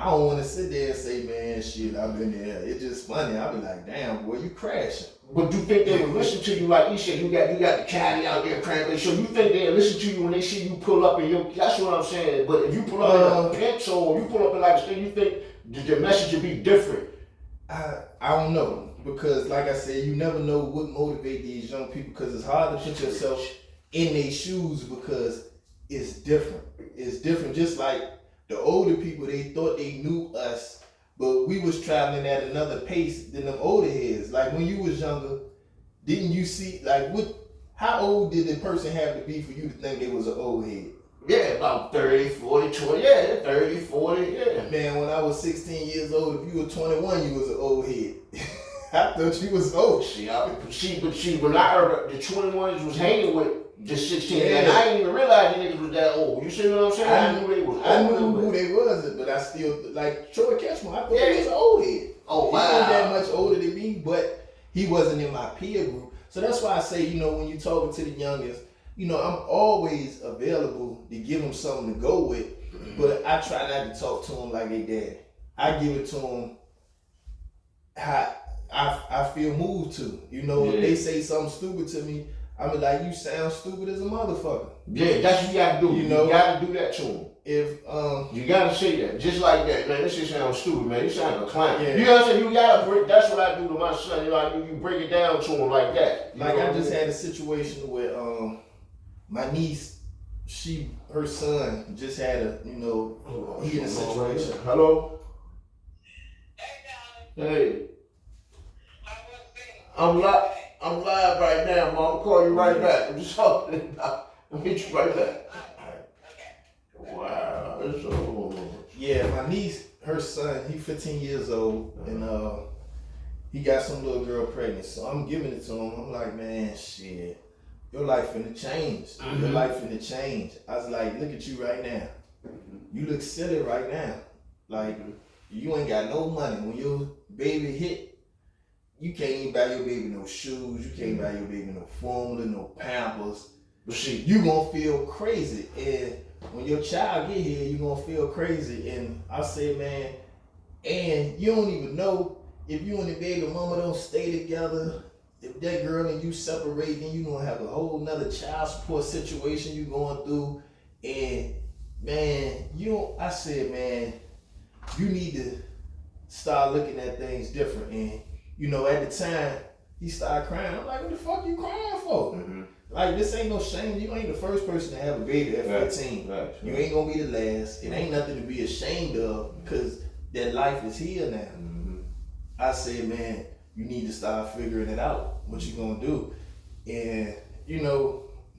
don't want to sit there and say, man, shit, I've been there. It's just funny. I'll be like, damn, boy, you crashing. But you think they would listen to you like you said, you got the caddy out there cranking. So you think they'll listen to you when they see you pull up in your, that's what I'm saying. But if you pull up in a pencil or you pull up in like a thing, you think the message would be different? I don't know. Because like I said, you never know what motivate these young people, because it's hard to put yourself in their shoes because it's different. It's different. Just like the older people, they thought they knew us, but we was traveling at another pace than them older heads. Like when you was younger, didn't you see, like how old did the person have to be for you to think they was an old head? Yeah, about 30, 40, 20, yeah, 30, 40, yeah. Man, when I was 16 years old, if you were 21, you was an old head. I thought you was old. See, when I heard the 21s was hanging with the 16, and I didn't even realize the niggas was that old. You see what I'm saying? I knew they was old. I knew who they was, but I still, like, Troy Ketchum, I thought he was an old head. Oh, wow. He wasn't that much older than me, but he wasn't in my peer group. So that's why I say, when you talking to the youngest, I'm always available to give them something to go with, but I try not to talk to them like they daddy. I give it to them how I feel moved to. If they say something stupid to me, I be like, you sound stupid as a motherfucker. Yeah, that's what you gotta do. You gotta do that to them. If you gotta say that, just like that, man. This shit sounds stupid, man. You sound like a clown. Yeah. You know what I'm saying? You gotta break. That's what I do to my son. You break it down to him like that. Like I just had a situation where my niece, her son just had a he in a situation. Hello. Hey. I'm live right now, Mom. I'll call you right back. I'm just talking about. I'll hit you right back. Wow, that's so. Yeah, my niece, her son, he 15 years old, and he got some little girl pregnant. So I'm giving it to him. I'm like, man, shit, your life finna change. Your life finna change. I was like, look at you right now. You look silly right now. Like, you ain't got no money. When your baby hit, you can't even buy your baby no shoes. You can't buy your baby no formula, no Pampers. But shit, you gonna feel crazy. And when your child get here, you gonna feel crazy. And I say, man, and you don't even know if you and the baby mama don't stay together. If that girl and you separate, then you gonna have a whole nother child support situation you going through. And man, I said, man, you need to start looking at things different. And at the time, he started crying. I'm like, what the fuck you crying for? Like, this ain't no shame. You ain't the first person to have a baby at 15. Right. You ain't gonna be the last. It ain't nothing to be ashamed of, because that life is here now. I said, man, you need to start figuring it out, what you gonna do. And,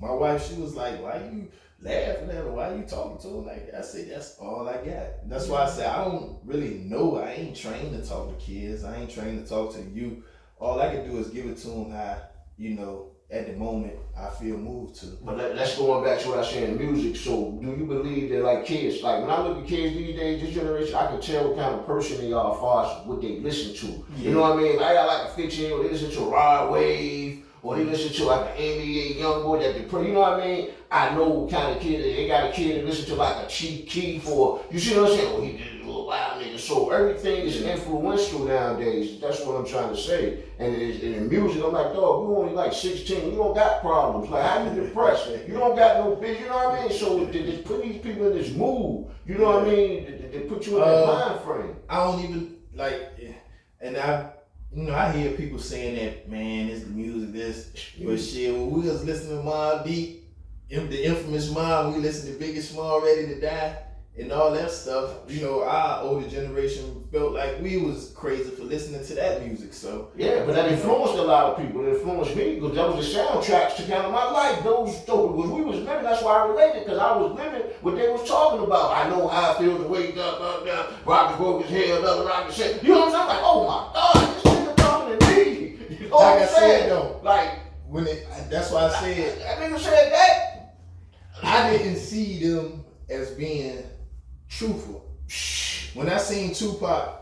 my wife, she was like, why you laughing at her? Why you talking to her like that? I said, that's all I got. That's why I said, I don't really know. I ain't trained to talk to kids. I ain't trained to talk to you. All I can do is give it to them how, at the moment, I feel moved to. But let's go back to what I said in music. So, do you believe that, like, kids, like, when I look at kids these days, this generation, I can tell what kind of person they are as far as what they listen to. Yeah. You know what I mean? I got like a 15-year-old, they listen to Rod Wave, or they listen to like an NBA young boy that they pray, you know what I mean? I know what kind of kid they got a kid that listen to like a Chief Keef or, you see what I'm saying? Oh, he did a little wild nigga. So everything is influential nowadays. That's what I'm trying to say. And in music, I'm like, dog, you only like 16, you don't got problems. Like, how you depressed? You don't got no bitch, you know what I mean? So they put these people in this mood, you know what I mean? They put you in that mind frame. I don't even, like, and I hear people saying that, man, it's the music, this, but shit, when we was listening to Mobb Deep, the infamous Mob, we listened to Biggie Small, Ready to Die, and all that stuff, you know, our older generation felt like we was crazy for listening to that music, so. Yeah, but that influenced a lot of people. It influenced me because that was the soundtracks to kind of my life. Those stories, we was living, that's why I related, because I was living what they was talking about. I know how I feel to wake up, down, Rocky broke his head, Rocky said, you know what I'm saying? I'm like, oh my God, this nigga talking to me. You know what I'm saying? Though, like, when that's why I said. That nigga said that. I didn't see them as being truthful. When I seen Tupac,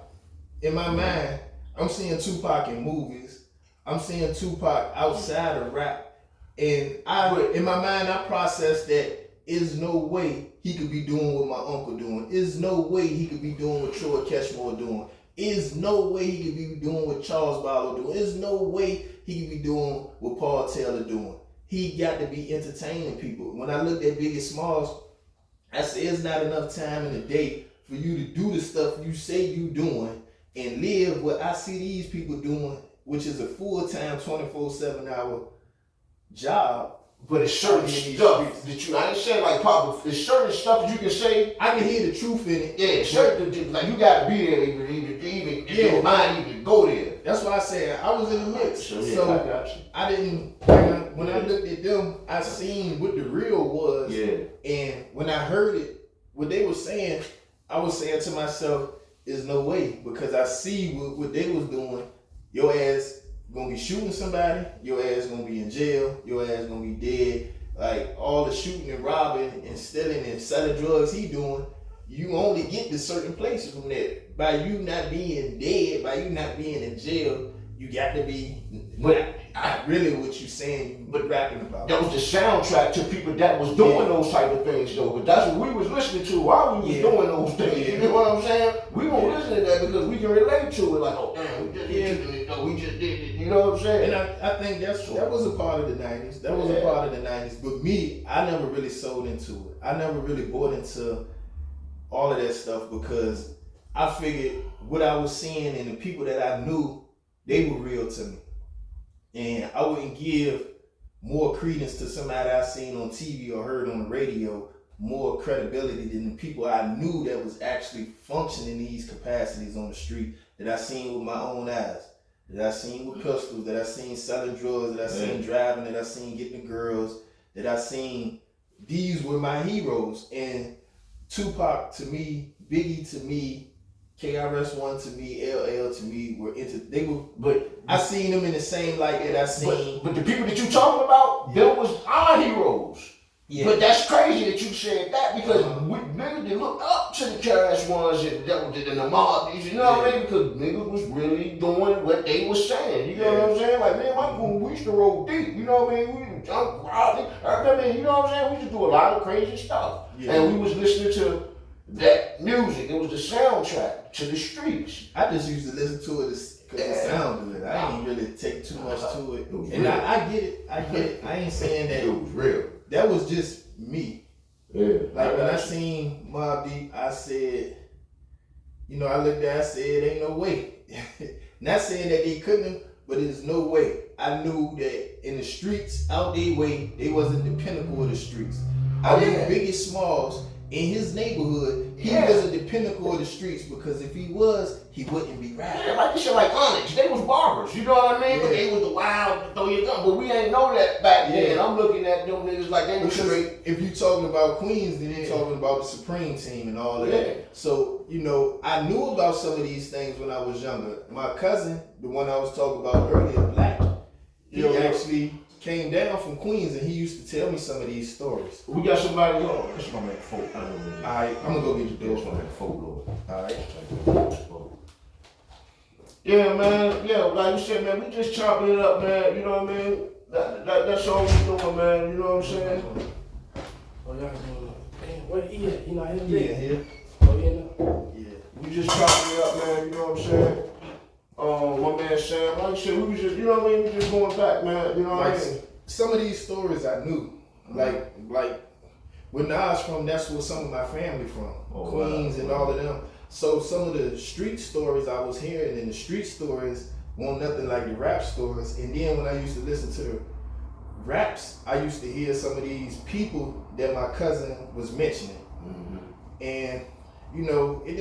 in my mind, I'm seeing Tupac in movies. I'm seeing Tupac outside of rap. And in my mind, I processed that is no way he could be doing what my uncle doing. Is no way he could be doing what Troy Ketchmore doing. Is no way he could be doing what Charles Barlow doing. Is no way he could be doing what Paul Taylor doing. He got to be entertaining people. When I looked at Biggie Smalls, I said, it's not enough time in the day for you to do the stuff you say you doing and live what I see these people doing, which is a full-time 24/7 hour job. But it's certain stuff that you, I ain't saying like pop, it's certain stuff that you can say. I can hear the truth in it. Yeah, certain, like you gotta be there even your mind even go there. That's why I said I was in the mix. So, yeah, so I got you. I didn't, when I looked at them, I seen what the real was. Yeah. And when I heard it, what they were saying, I was saying to myself, there's no way, because I see what they was doing. Your ass gonna be shooting somebody, your ass gonna be in jail, your ass gonna be dead. Like all the shooting and robbing and stealing and selling drugs he doing, you only get to certain places from that. By you not being dead, by you not being in jail, you got to be, but really what you saying, but rapping about. That was the soundtrack to people that was doing those type of things though. But that's what we was listening to while we was doing those things. You know what I'm saying? We won't listen to that because we can relate to it. Like, oh damn, we just did it. We just did it. You know what I'm saying? And I think that was a part of the 90s. That was a part of the 90s. But me, I never really sold into it. I never really bought into all of that stuff because I figured what I was seeing and the people that I knew, they were real to me. And I wouldn't give more credence to somebody I seen on TV or heard on the radio, more credibility than the people I knew that was actually functioning these capacities on the street that I seen with my own eyes, that I seen with pistols, that I seen selling drugs, that I seen driving, that I seen getting the girls, that I seen. These were my heroes. And Tupac to me, Biggie to me, KRS-One to me, LL to me but I seen them in the same light that I seen. But the people that you talking about, them was our heroes. Yeah. But that's crazy that you said that because niggas they look up to the KRS-Ones and the mob, you know what I mean? Because niggas was really doing what they was saying. You know what I'm saying? Like, man, my crew, we used to roll deep. You know what I mean? We used to jump, you know what I'm saying? We used to do a lot of crazy stuff. Yeah. And we was listening to that music. It was the soundtrack to the streets. I just used to listen to it because it sounded good. I didn't really take too much to it. And I get it. I ain't saying that it was real. That was just me. Yeah. Like when I seen Mobb Deep, I said, I looked at it, I said, ain't no way. Not saying that they couldn't, but there's no way. I knew that in the streets, out their way, they wasn't the pinnacle of the streets. I knew Biggie Smalls in his neighborhood, he wasn't the pinnacle of the streets because if he was, he wouldn't be rapping. Yeah, like this shit like Onyx. They was barbers, you know what I mean? Yeah. But they was the wild, throw your gun. But we ain't know that back then. I'm looking at them niggas like they was straight. If you talking about Queens, then you're talking about the Supreme Team and all of that. So, I knew about some of these things when I was younger. My cousin, the one I was talking about earlier, Black, he actually came down from Queens and he used to tell me some of these stories. We got somebody on. This gonna make folk. Alright, I'm gonna go get your This gonna make folk, Lord. Alright. Yeah, man. Yeah, like you said, man, we just chopping it up, man. You know what I mean? That's all we doing, man. You know what I'm saying? Oh, y'all doing man, where he at? He not here Yeah, today? here. Oh, yeah, no. Yeah. We just chopping it up, man. You know what I'm saying? My man Sam, like I said, we was just, you know what I mean? We just going back, man. You know what I Like mean? some of these stories I knew. Like where Nas from, that's where some of my family from. Oh, Queens wow. and all of them. So some of the street stories I was hearing, and the street stories weren't nothing like the rap stories. And then when I used to listen to the raps, I used to hear some of these people that my cousin was mentioning. And you know, it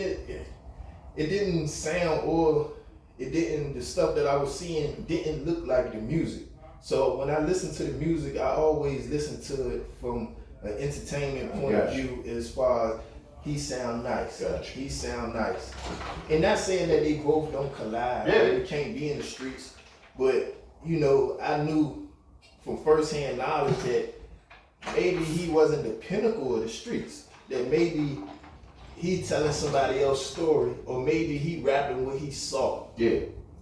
didn't sound, or the stuff that I was seeing didn't look like the music. So when I listen to the music, I always listen to it from an entertainment point of view, as far as he sound nice. He sound nice. And not saying that they both don't collide, they can't be in the streets, but you know, I knew from firsthand knowledge that maybe he wasn't the pinnacle of the streets, that maybe he telling somebody else's story, or maybe he rapping what he saw. Yeah.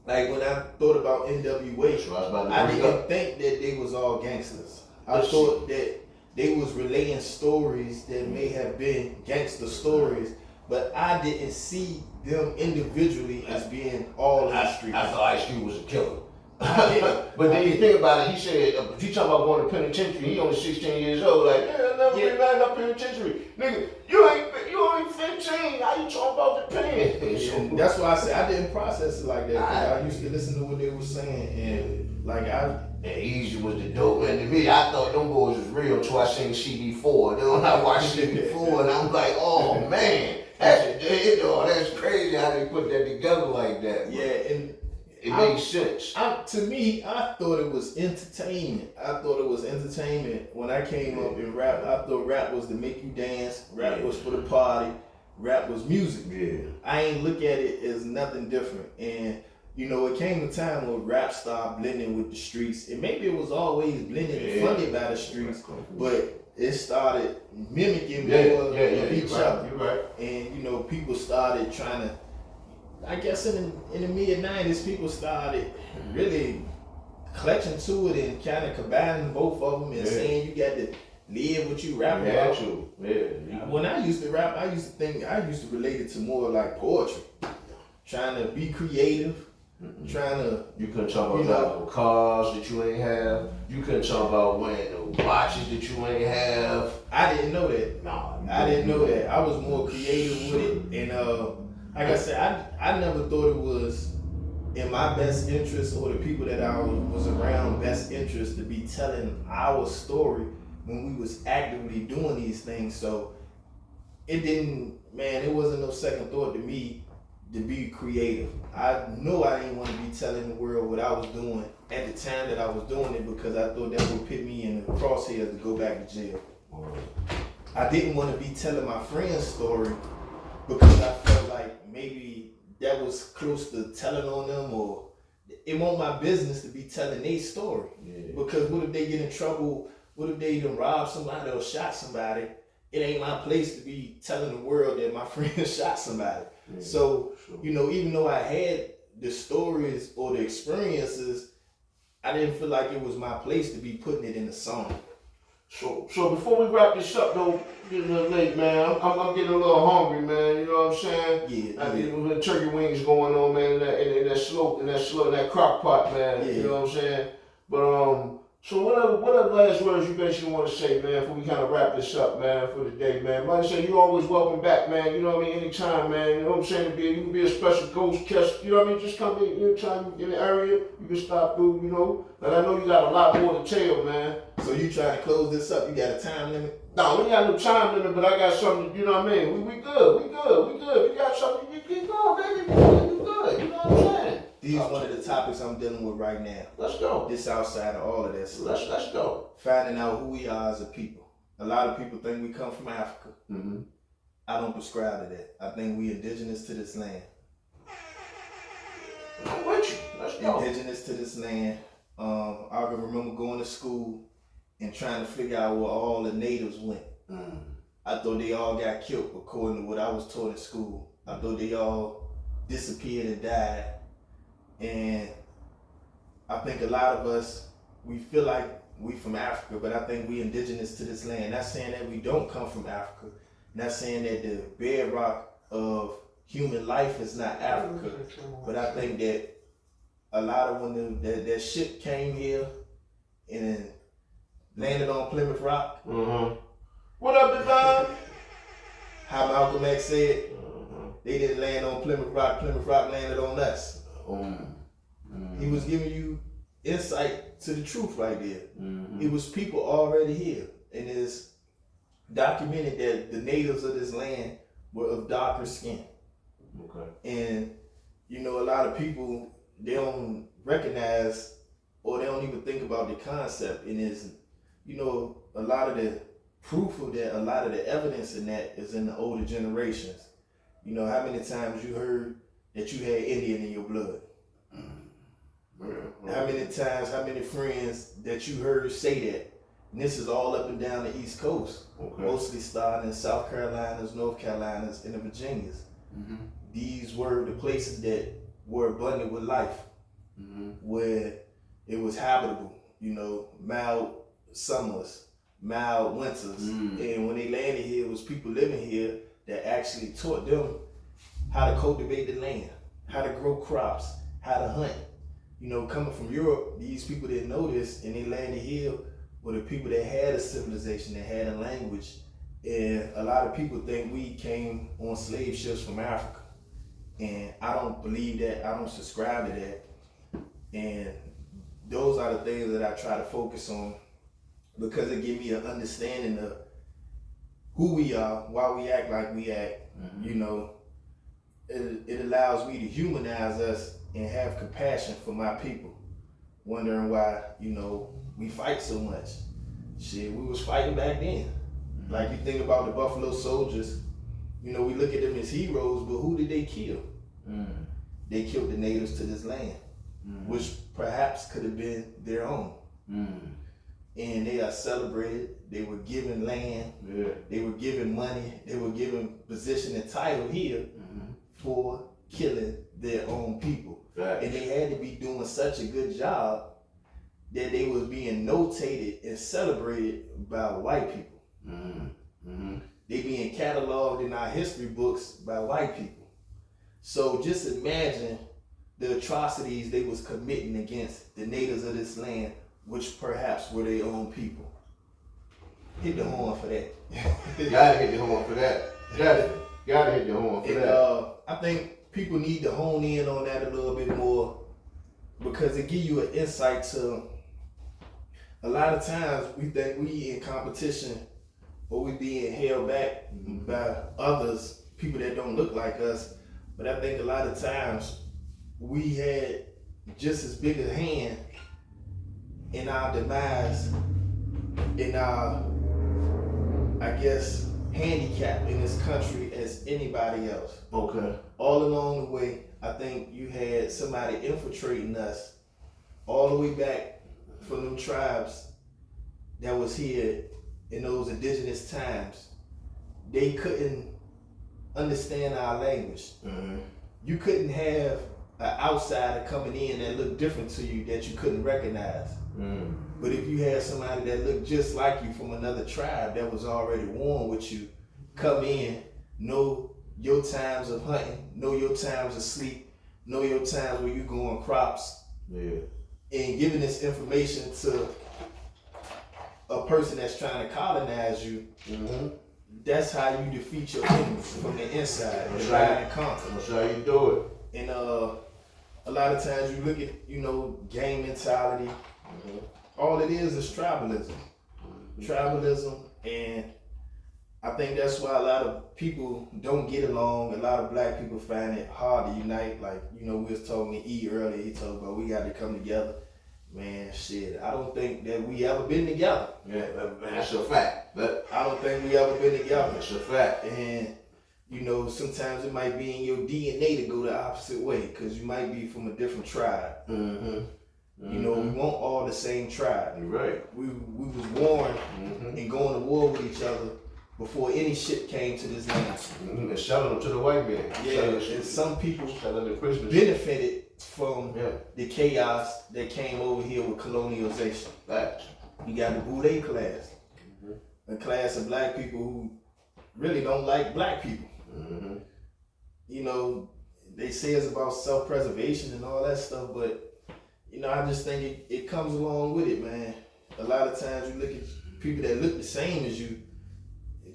Like when I thought about NWA, I didn't think that they was all gangsters. I thought that they was relaying stories that may have been gangster stories, but I didn't see them individually as being all in the streets. I thought Ice Cube was a killer. But then you think about it, he said, if you talking about going to penitentiary, he only 16 years old, like, yeah, I never been back up penitentiary. Nigga, you only 15, how you talking about the pen? And that's why I said I didn't process it like that, because I used to listen to what they were saying, and like And Easy was the dope, and to me, I thought them boys was real until I seen CD4. Then when I watched CD4, and I'm like, oh man, that's crazy how they put that together like that. yeah, and it made sense. To me, I thought it was entertainment. When I came up in rap. I thought rap was to make you dance. Rap was for the party. Rap was music. Yeah. I ain't look at it as nothing different. And you know, it came a time when rap started blending with the streets. And maybe it was always blended and funded by the streets, but it started mimicking more of each other. You're right. And you know, people started trying to, I guess in the mid-90s, people started really clutching to it and kind of combining both of them and saying you got to live what you rap about. When I used to rap, I used to relate it to more like poetry. Trying to be creative, trying to... You couldn't talk about no cars that you ain't have. You couldn't talk about wearing no watches that you ain't have. I didn't know that. No. I didn't know that. I was more creative with it. And like I said, I never thought it was in my best interest, or the people that I was around best interest, to be telling our story when we was actively doing these things. So it wasn't no second thought to me to be creative. I knew I didn't want to be telling the world what I was doing at the time that I was doing it, because I thought that would put me in the crosshairs to go back to jail. I didn't want to be telling my friend's story, because I felt like maybe that was close to telling on them, or it wasn't my business to be telling their story. Because what if they get in trouble? What if they even robbed somebody or shot somebody? It ain't my place to be telling the world that my friend shot somebody. So, you know, even though I had the stories or the experiences, I didn't feel like it was my place to be putting it in a song. So before we wrap this up though, getting a little late, man. I'm getting a little hungry, man. You know what I'm saying? Yeah. With the turkey wings going on, man, in that crock pot, man. Yeah. You know what I'm saying? But so what other last words you basically want to say, man, before we kind of wrap this up, man, for the day, man? Like I said, you always welcome back, man. You know what I mean? Anytime, man. You know what I'm saying? You can be a special ghost guest. You know what I mean? Just come in anytime in the area. You can stop through, you know. But I know you got a lot more to tell, man. So you trying to close this up? You got a time limit? No, we got no time limit, but I got something, you know what I mean? We good. We got something, you keep going, baby. You good. You know what I'm saying? These one of the topics I'm dealing with right now. Let's go. This outside of all of that stuff. Let's go. Finding out who we are as a people. A lot of people think we come from Africa. Mm-hmm. I don't prescribe to that. I think we indigenous to this land. I'm with you. Let's go. Indigenous to this land. I can remember going to school and trying to figure out where all the natives went. I thought they all got killed according to what I was taught in school. I thought they all disappeared and died. And I think a lot of us, we feel like we from Africa, but I think we indigenous to this land. Not saying that we don't come from Africa. Not saying that the bedrock of human life is not Africa. But I think that a lot of when that ship came here and landed on Plymouth Rock. What up, Divine? How Malcolm X said, they didn't land on Plymouth Rock landed on us. He was giving you insight to the truth right there. It was people already here, and it's documented that the natives of this land were of darker skin. And you know, a lot of people, they don't recognize or they don't even think about the concept, and is, you know, a lot of the proof of that, a lot of the evidence in that is in the older generations. You know, how many times you heard that you had Indian in your blood? How many times, how many friends that you heard say that? And this is all up and down the East Coast, mostly starting in South Carolinas, North Carolinas, and the Virginias. These were the places that were abundant with life, where it was habitable, you know, mild summers, mild winters. And when they landed here, it was people living here that actually taught them how to cultivate the land, how to grow crops, how to hunt. You know, coming from Europe, these people didn't know this, and they landed here were the people that had a civilization, that had a language. And a lot of people think we came on slave ships from Africa. And I don't believe that, I don't subscribe to that. And those are the things that I try to focus on, because it gives me an understanding of who we are, why we act like we act. You know, it allows me to humanize us and have compassion for my people, wondering why, you know, we fight so much. Shit, we was fighting back then. Like, you think about the Buffalo Soldiers, you know, we look at them as heroes, but who did they kill? They killed the natives to this land, which perhaps could have been their own. And they are celebrated. They were given land. They were given money. They were given position and title here for killing their own people. And they had to be doing such a good job that they was being notated and celebrated by white people. They being cataloged in our history books by white people. So just imagine the atrocities they was committing against the natives of this land, which perhaps were their own people. Hit the horn for that. Gotta hit the horn for that. Gotta hit the horn for that. I think people need to hone in on that a little bit more, because it gives you an insight to, a lot of times we think we in competition or we being held back by others, people that don't look like us. But I think a lot of times we had just as big a hand in our demise, in our, I guess, handicap in this country as anybody else. All along the way, I think you had somebody infiltrating us all the way back from them tribes that was here in those indigenous times. They couldn't understand our language. You couldn't have an outsider coming in that looked different to you that you couldn't recognize. But if you had somebody that looked just like you from another tribe that was already warm with you, come in, know your times of hunting, know your times of sleep, know your times where you go on crops, and giving this information to a person that's trying to colonize you, that's how you defeat your enemies from the inside. Divide and conquer. That's how you do it. And a lot of times you look at, you know, gang mentality. All it is tribalism. Tribalism, and I think that's why a lot of people don't get along. A lot of black people find it hard to unite. Like, you know, we was talking to E earlier, he talked about we got to come together. Man, shit, I don't think that we ever been together. That's a fact. I don't think we ever been together. That's a fact. And, you know, sometimes it might be in your DNA to go the opposite way, because you might be from a different tribe. You know, we want all the same tribe. You're right. We was born and going to war with each other before any shit came to this land. And selling them to the white man. Yeah, and some people selling the prisoners. benefited from the chaos that came over here with colonialization. You got the Boule class, a class of black people who really don't like black people. You know, they say it's about self-preservation and all that stuff, but you know, I just think it comes along with it, man. A lot of times you look at people that look the same as you,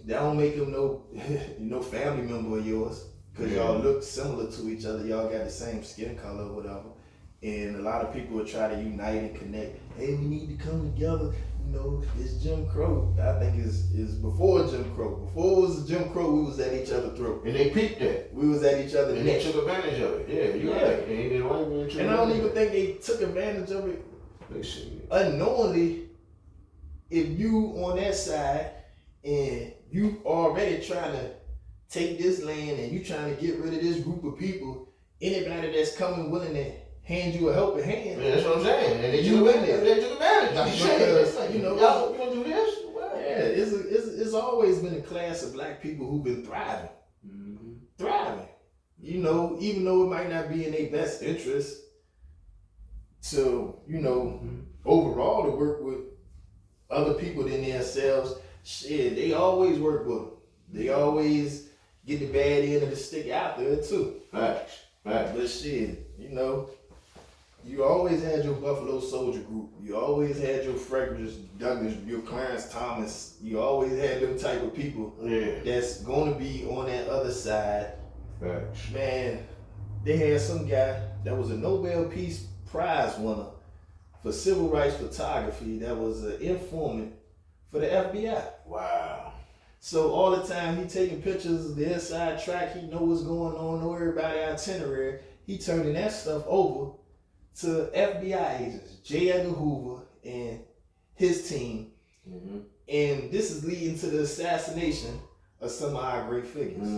that don't make them no family member of yours, because y'all look similar to each other. Y'all got the same skin color or whatever. And a lot of people will try to unite and connect. Hey, we need to come together. You know, it's Jim Crow. I think it's before Jim Crow. Before it was Jim Crow, we was at each other's throat. And they peeped that. We was at each other's and neck. they took advantage of it. Yeah, you're right. And I don't even think they took advantage of it unknowingly. If you on that side and you already trying to take this land and you trying to get rid of this group of people, anybody that's coming willing to hand you a helping hand. Yeah, that's what I'm saying. And they You took in there. advantage. They took advantage. Because, Like, you know, y'all, you want to do this? yeah, it's always been a class of black people who've been thriving. Thriving. You know, even though it might not be in their best interest to, you know, overall to work with other people than themselves, shit, they always work with them. They always get the bad end of the stick out there too. Facts. But shit, you know, you always had your Buffalo Soldier group. You always had your Frederick Douglass, your Clarence Thomas. You always had them type of people that's going to be on that other side. Facts. Man, they had some guy that was a Nobel Peace Prize winner for civil rights photography that was an informant for the FBI. Wow. So all the time he taking pictures of the inside track, he know what's going on, know everybody itinerary. He turning that stuff over to FBI agents, J. Edgar Hoover and his team. And this is leading to the assassination of some of our great figures.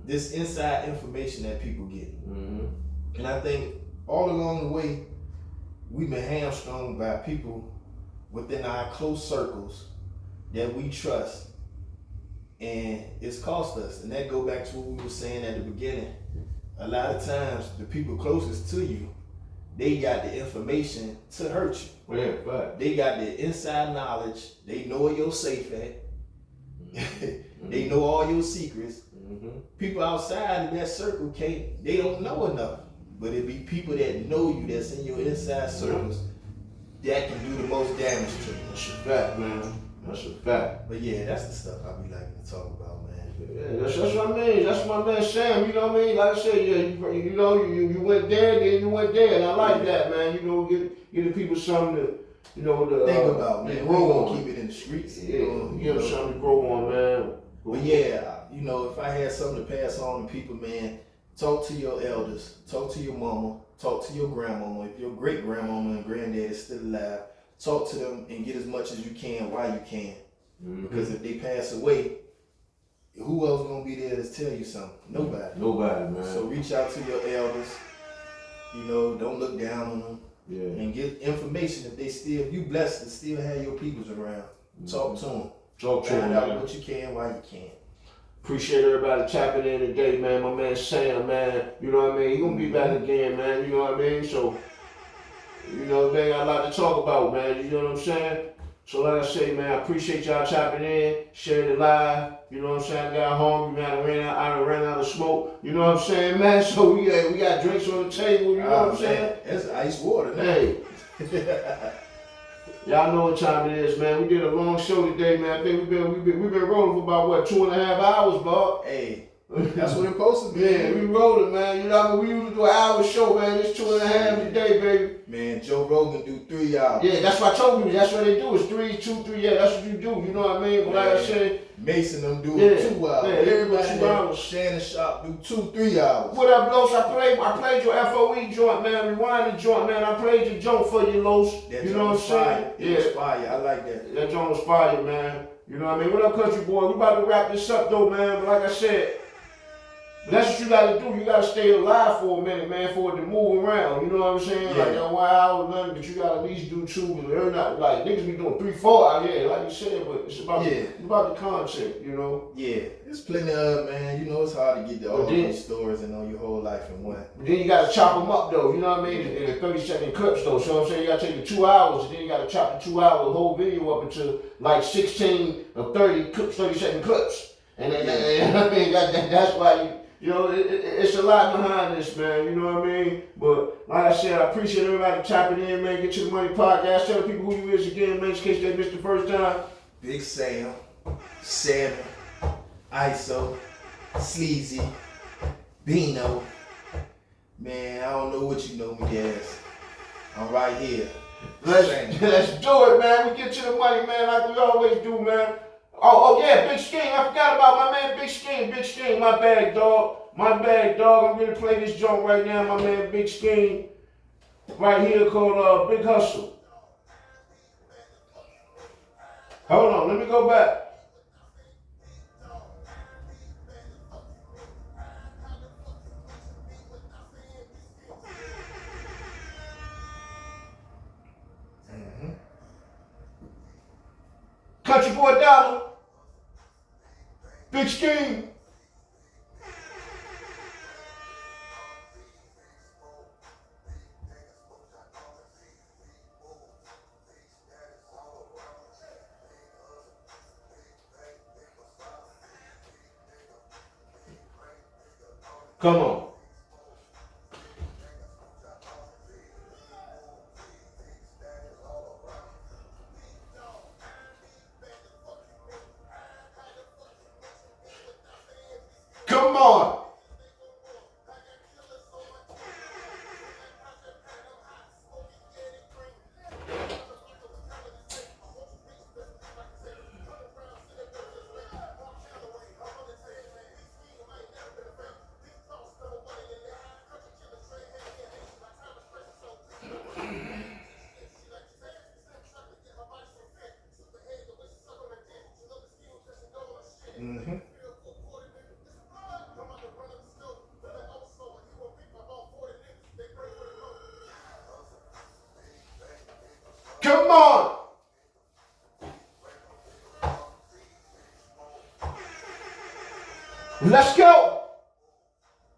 This inside information that people get. And I think all along the way, we've been hamstrung by people within our close circles that we trust. And it's cost us. And that go back to what we were saying at the beginning. A lot of times, the people closest to you, they got the information to hurt you. Yeah, right. They got the inside knowledge. They know where your safe at. They know all your secrets. People outside of that circle they don't know enough. But it be people that know you, that's in your inside circles, that can do the most damage to you. That's a fact, man. That's a fact. But yeah, that's the stuff I be liking to talk about, man. Yeah, that's what I mean. That's my man Sam. You know what I mean? Like I said, yeah, you know, you went there, then you went there, and I like that, man. You know, give the people something to, you know, to think about, man. We grow gonna on. keep it in the streets. Yeah, give them something to grow on, man. But yeah, you know, if I had something to pass on to people, man, talk to your elders, talk to your mama, talk to your grandmama. If your great grandmama and granddad is still alive, talk to them and get as much as you can while you can. Because if they pass away, who else gonna be there to tell you something? Nobody. Nobody, man. So reach out to your elders. You know, don't look down on them. Yeah. And get information if you blessed to still have your peoples around. Talk to them. Talk to them, Find out man. what you can while you can. Appreciate everybody tapping in today, man. My man Sam, man. You know what I mean? He gonna be back again, man. You know what I mean? So, you know, they got a lot to talk about, man. You know what I'm saying? So like I say, man, I appreciate y'all tapping in, sharing it live. You know what I'm saying? I got home, man. I ran out of smoke. You know what I'm saying, man? So we got drinks on the table. You know what I'm saying? It's ice water, man. Hey. Y'all know what time it is, man. We did a long show today, man. I think we've been rolling for about what, 2.5 hours, Bob. Hey, that's what it's supposed to be. Yeah, we rolling, man. You know what I mean? We usually do an hour show, man. It's 2.5 today, baby. Man, Joe Rogan do 3 hours. Yeah, that's what I told you. That's what they do. It's 2, 3. Yeah, that's what you do. You know what I mean? But like I said, Mason them do 2 hours. Yeah, Everybody 2 hours. Shannon Sharp do 2, 3 hours. What up, Los? I played your FOE joint, man. Rewind the joint, man. I played your joint for you, Los. That You know what I'm saying? It was fire. I like that. That joint was fire, man. You know what I mean? What up, country boy? We about to wrap this up, though, man. But like I said, But that's what you gotta do. You gotta stay alive for a minute, man, for it to move around. You know what I'm saying? Yeah. Like that 1 hour, nothing, but you gotta at least do 2. But they're not like niggas be doing 3, 4 out here, like you said. But it's about the content, you know. Yeah, there's plenty of, man. You know, it's hard to get to all those stories and know your whole life in one. But then you gotta chop them up though. You know what I mean? In the 30-second clips though. So I'm saying you gotta take the 2 hours, and then you gotta chop the 2 hour whole video up into like 16 or 30 clips, 30-second clips. And then I mean that's why you know, it's a lot behind this, man. You know what I mean? But like I said, I appreciate everybody tapping in, man. Get to the Money Podcast. Tell the people who you is again, man, in case they missed the first time. Big Sam, Salmon, ISO, Sleazy, Bino. Man, I don't know what you know me as. I'm right here. Let's do it, man. We get to the money, man, like we always do, man. Oh yeah, Big Scheme. I forgot about my man Big Scheme. Big Scheme, my bag, dog. My bag, dog. I'm gonna play this joint right now, my man Big Scheme. Right here called Big Hustle. Hold on, let me go back. Country Boy Dollar. Big Scheme. Come on. Come on. Mm-hmm. Come on. Let's go.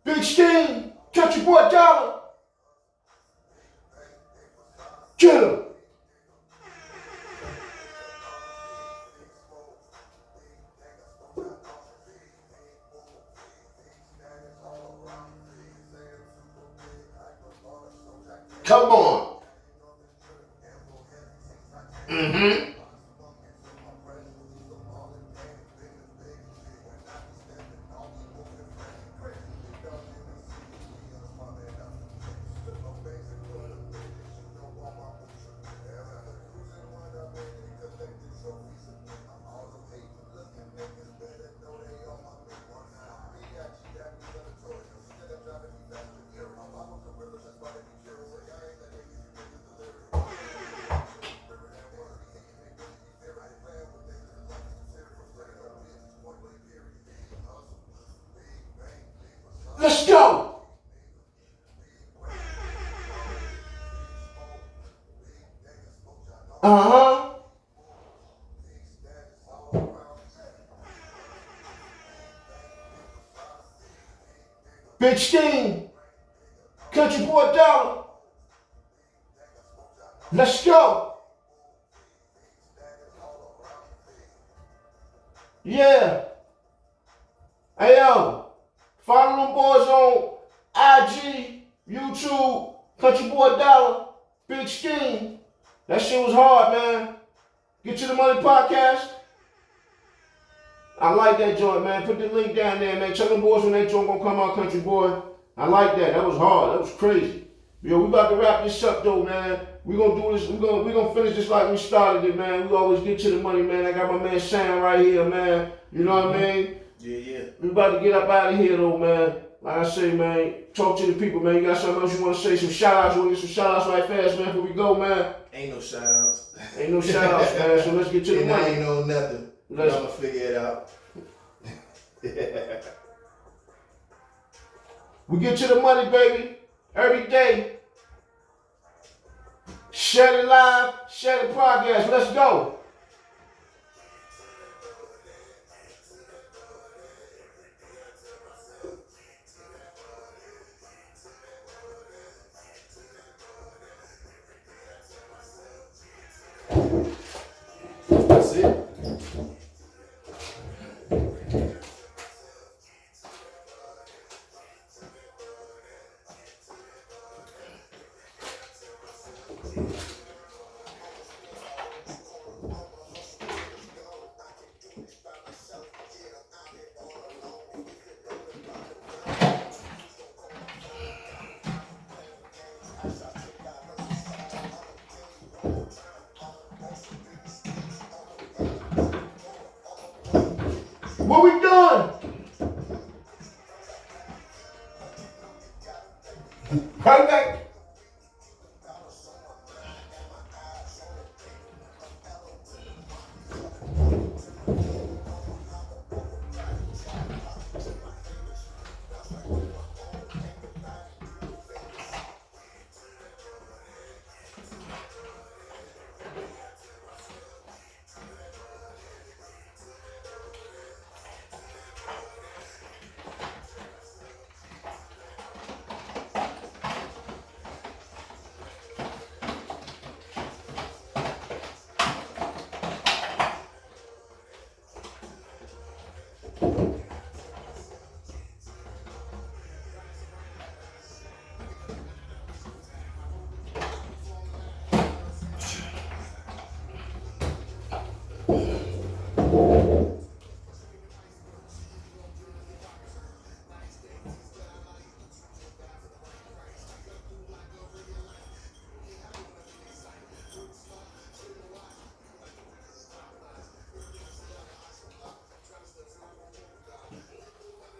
Big Scheme, Country Boy Dollar. Get him. Come on. Mm-hmm. Let's go. Uh-huh. Big Scheme, Country Boy Dollar. Let's go. Yeah. Hey yo, follow them boys on IG, YouTube, Country Boy Dollar, Big Scheme. That shit was hard, man. Get to the Money Podcast. I like that joint, man. Put the link down there, man. Tell them boys when that joint gonna come out, Country Boy. I like that. That was hard. That was crazy. Yo, we about to wrap this up though, man. We gonna do this. We gonna finish this like we started it, man. We always get to the money, man. I got my man Sam right here, man. You know what I mean? Yeah. We about to get up out of here though, man. Like I say, man, talk to the people, man. You got something else you want to say? Some shout outs. You want to get some shout outs right fast, man, before we go, man? Ain't no shout outs. Ain't no shout outs, man. So let's get to the And I money. ain't know nothing. But I'm gonna figure it out. We get to the money, baby. Every day. Share it live, share the podcast. Let's go. That's it. What we doing? Right back.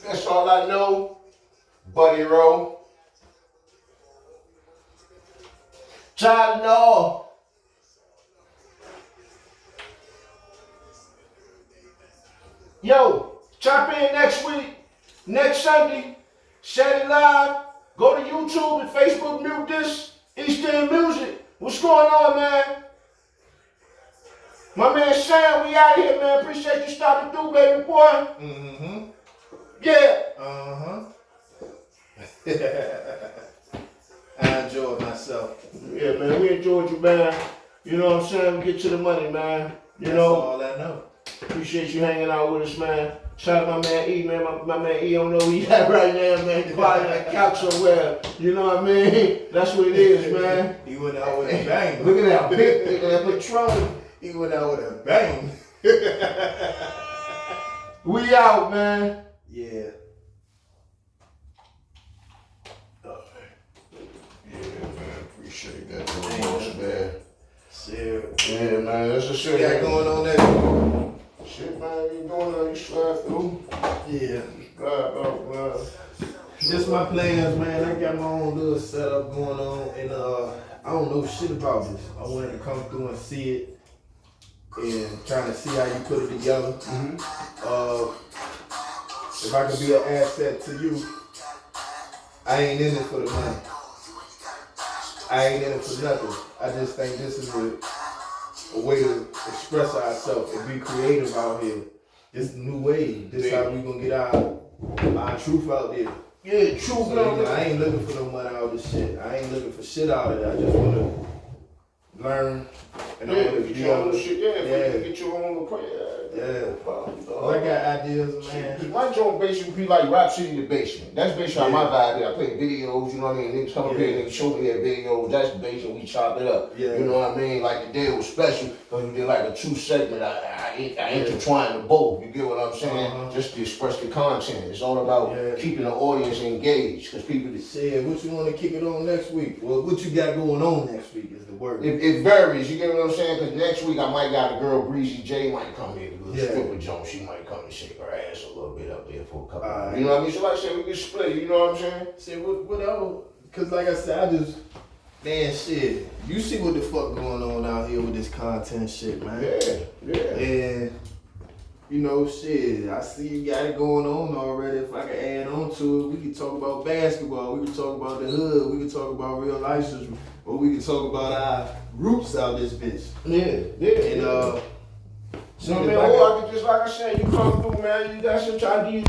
That's all I know, Buddy Rowe. Child know. Yo, chop in next week, next Sunday, share it live. Go to YouTube and Facebook, mute this, East End Music. What's going on, man? My man Sam, we out here, man. Appreciate you stopping through, baby boy. Mm-hmm. Yeah. Uh-huh. I enjoyed myself. Yeah, man, we enjoyed you, man. You know what I'm saying? We get to the money, man. You That's know, all I know. appreciate you hanging out with us, man. Shout out my man E, man. My man E don't know where he at right now, man. He's probably on that couch somewhere. You know what I mean? That's what it is, man. He went out with a bang. Look at that big, look at that Patron. He went out with a bang. We out, man. Yeah. Yeah, man. Appreciate that very much, man. Shit. Yeah, man. That's the What shit. you got going on there? Shit, man. You doing that? You slide through. Yeah. God, oh, man. Just my plans, man. I got my own little setup going on, and I don't know shit about this. I wanted to come through and see it, and trying to see how you put it together. If I could be an asset to you, I ain't in it for the money. I ain't in it for nothing. I just think this is a way to express ourselves and be creative out here. This is a new wave. This is how we gonna get our truth out there. Yeah, true, So, man. I ain't looking for no money out of this shit. I ain't looking for shit out of it. I just wanna learn and I Yeah, wanna get your own shit. Yeah, Yeah. get your own little prayer. Yeah. Well, I got ideas, man. Cause my joint basically be like Rap City the Basement. That's basically how my vibe is. I play videos, you know what I mean? Niggas come up here and niggas show me their videos. That's the basement, we chop it up. Yeah. You know what I mean? Like today was special because we did like a 2 segment. I intertwined the both. You get what I'm saying? Just to express the content. It's all about keeping the audience engaged. Cause people Shit, what you wanna kick it on next week? Well, what you got going on next week is the word. It varies, you get what I'm saying? Because next week I might got a girl, Breezy J, might come here, a little stripper joint. She might come and shake her ass a little bit up there for a couple of You know what I mean? So like I said, we can split, you know what I'm saying? See, whatever. Cause like I said, man, shit. You see what the fuck going on out here with this content shit, man. Yeah. And You know, shit, I see you got it going on already. If I can add on to it, we can talk about basketball, we can talk about the hood, we can talk about real life, or we can talk about our roots out this bitch. Yeah. And So man, or I could just, like I said, you come through, man, you got some try to do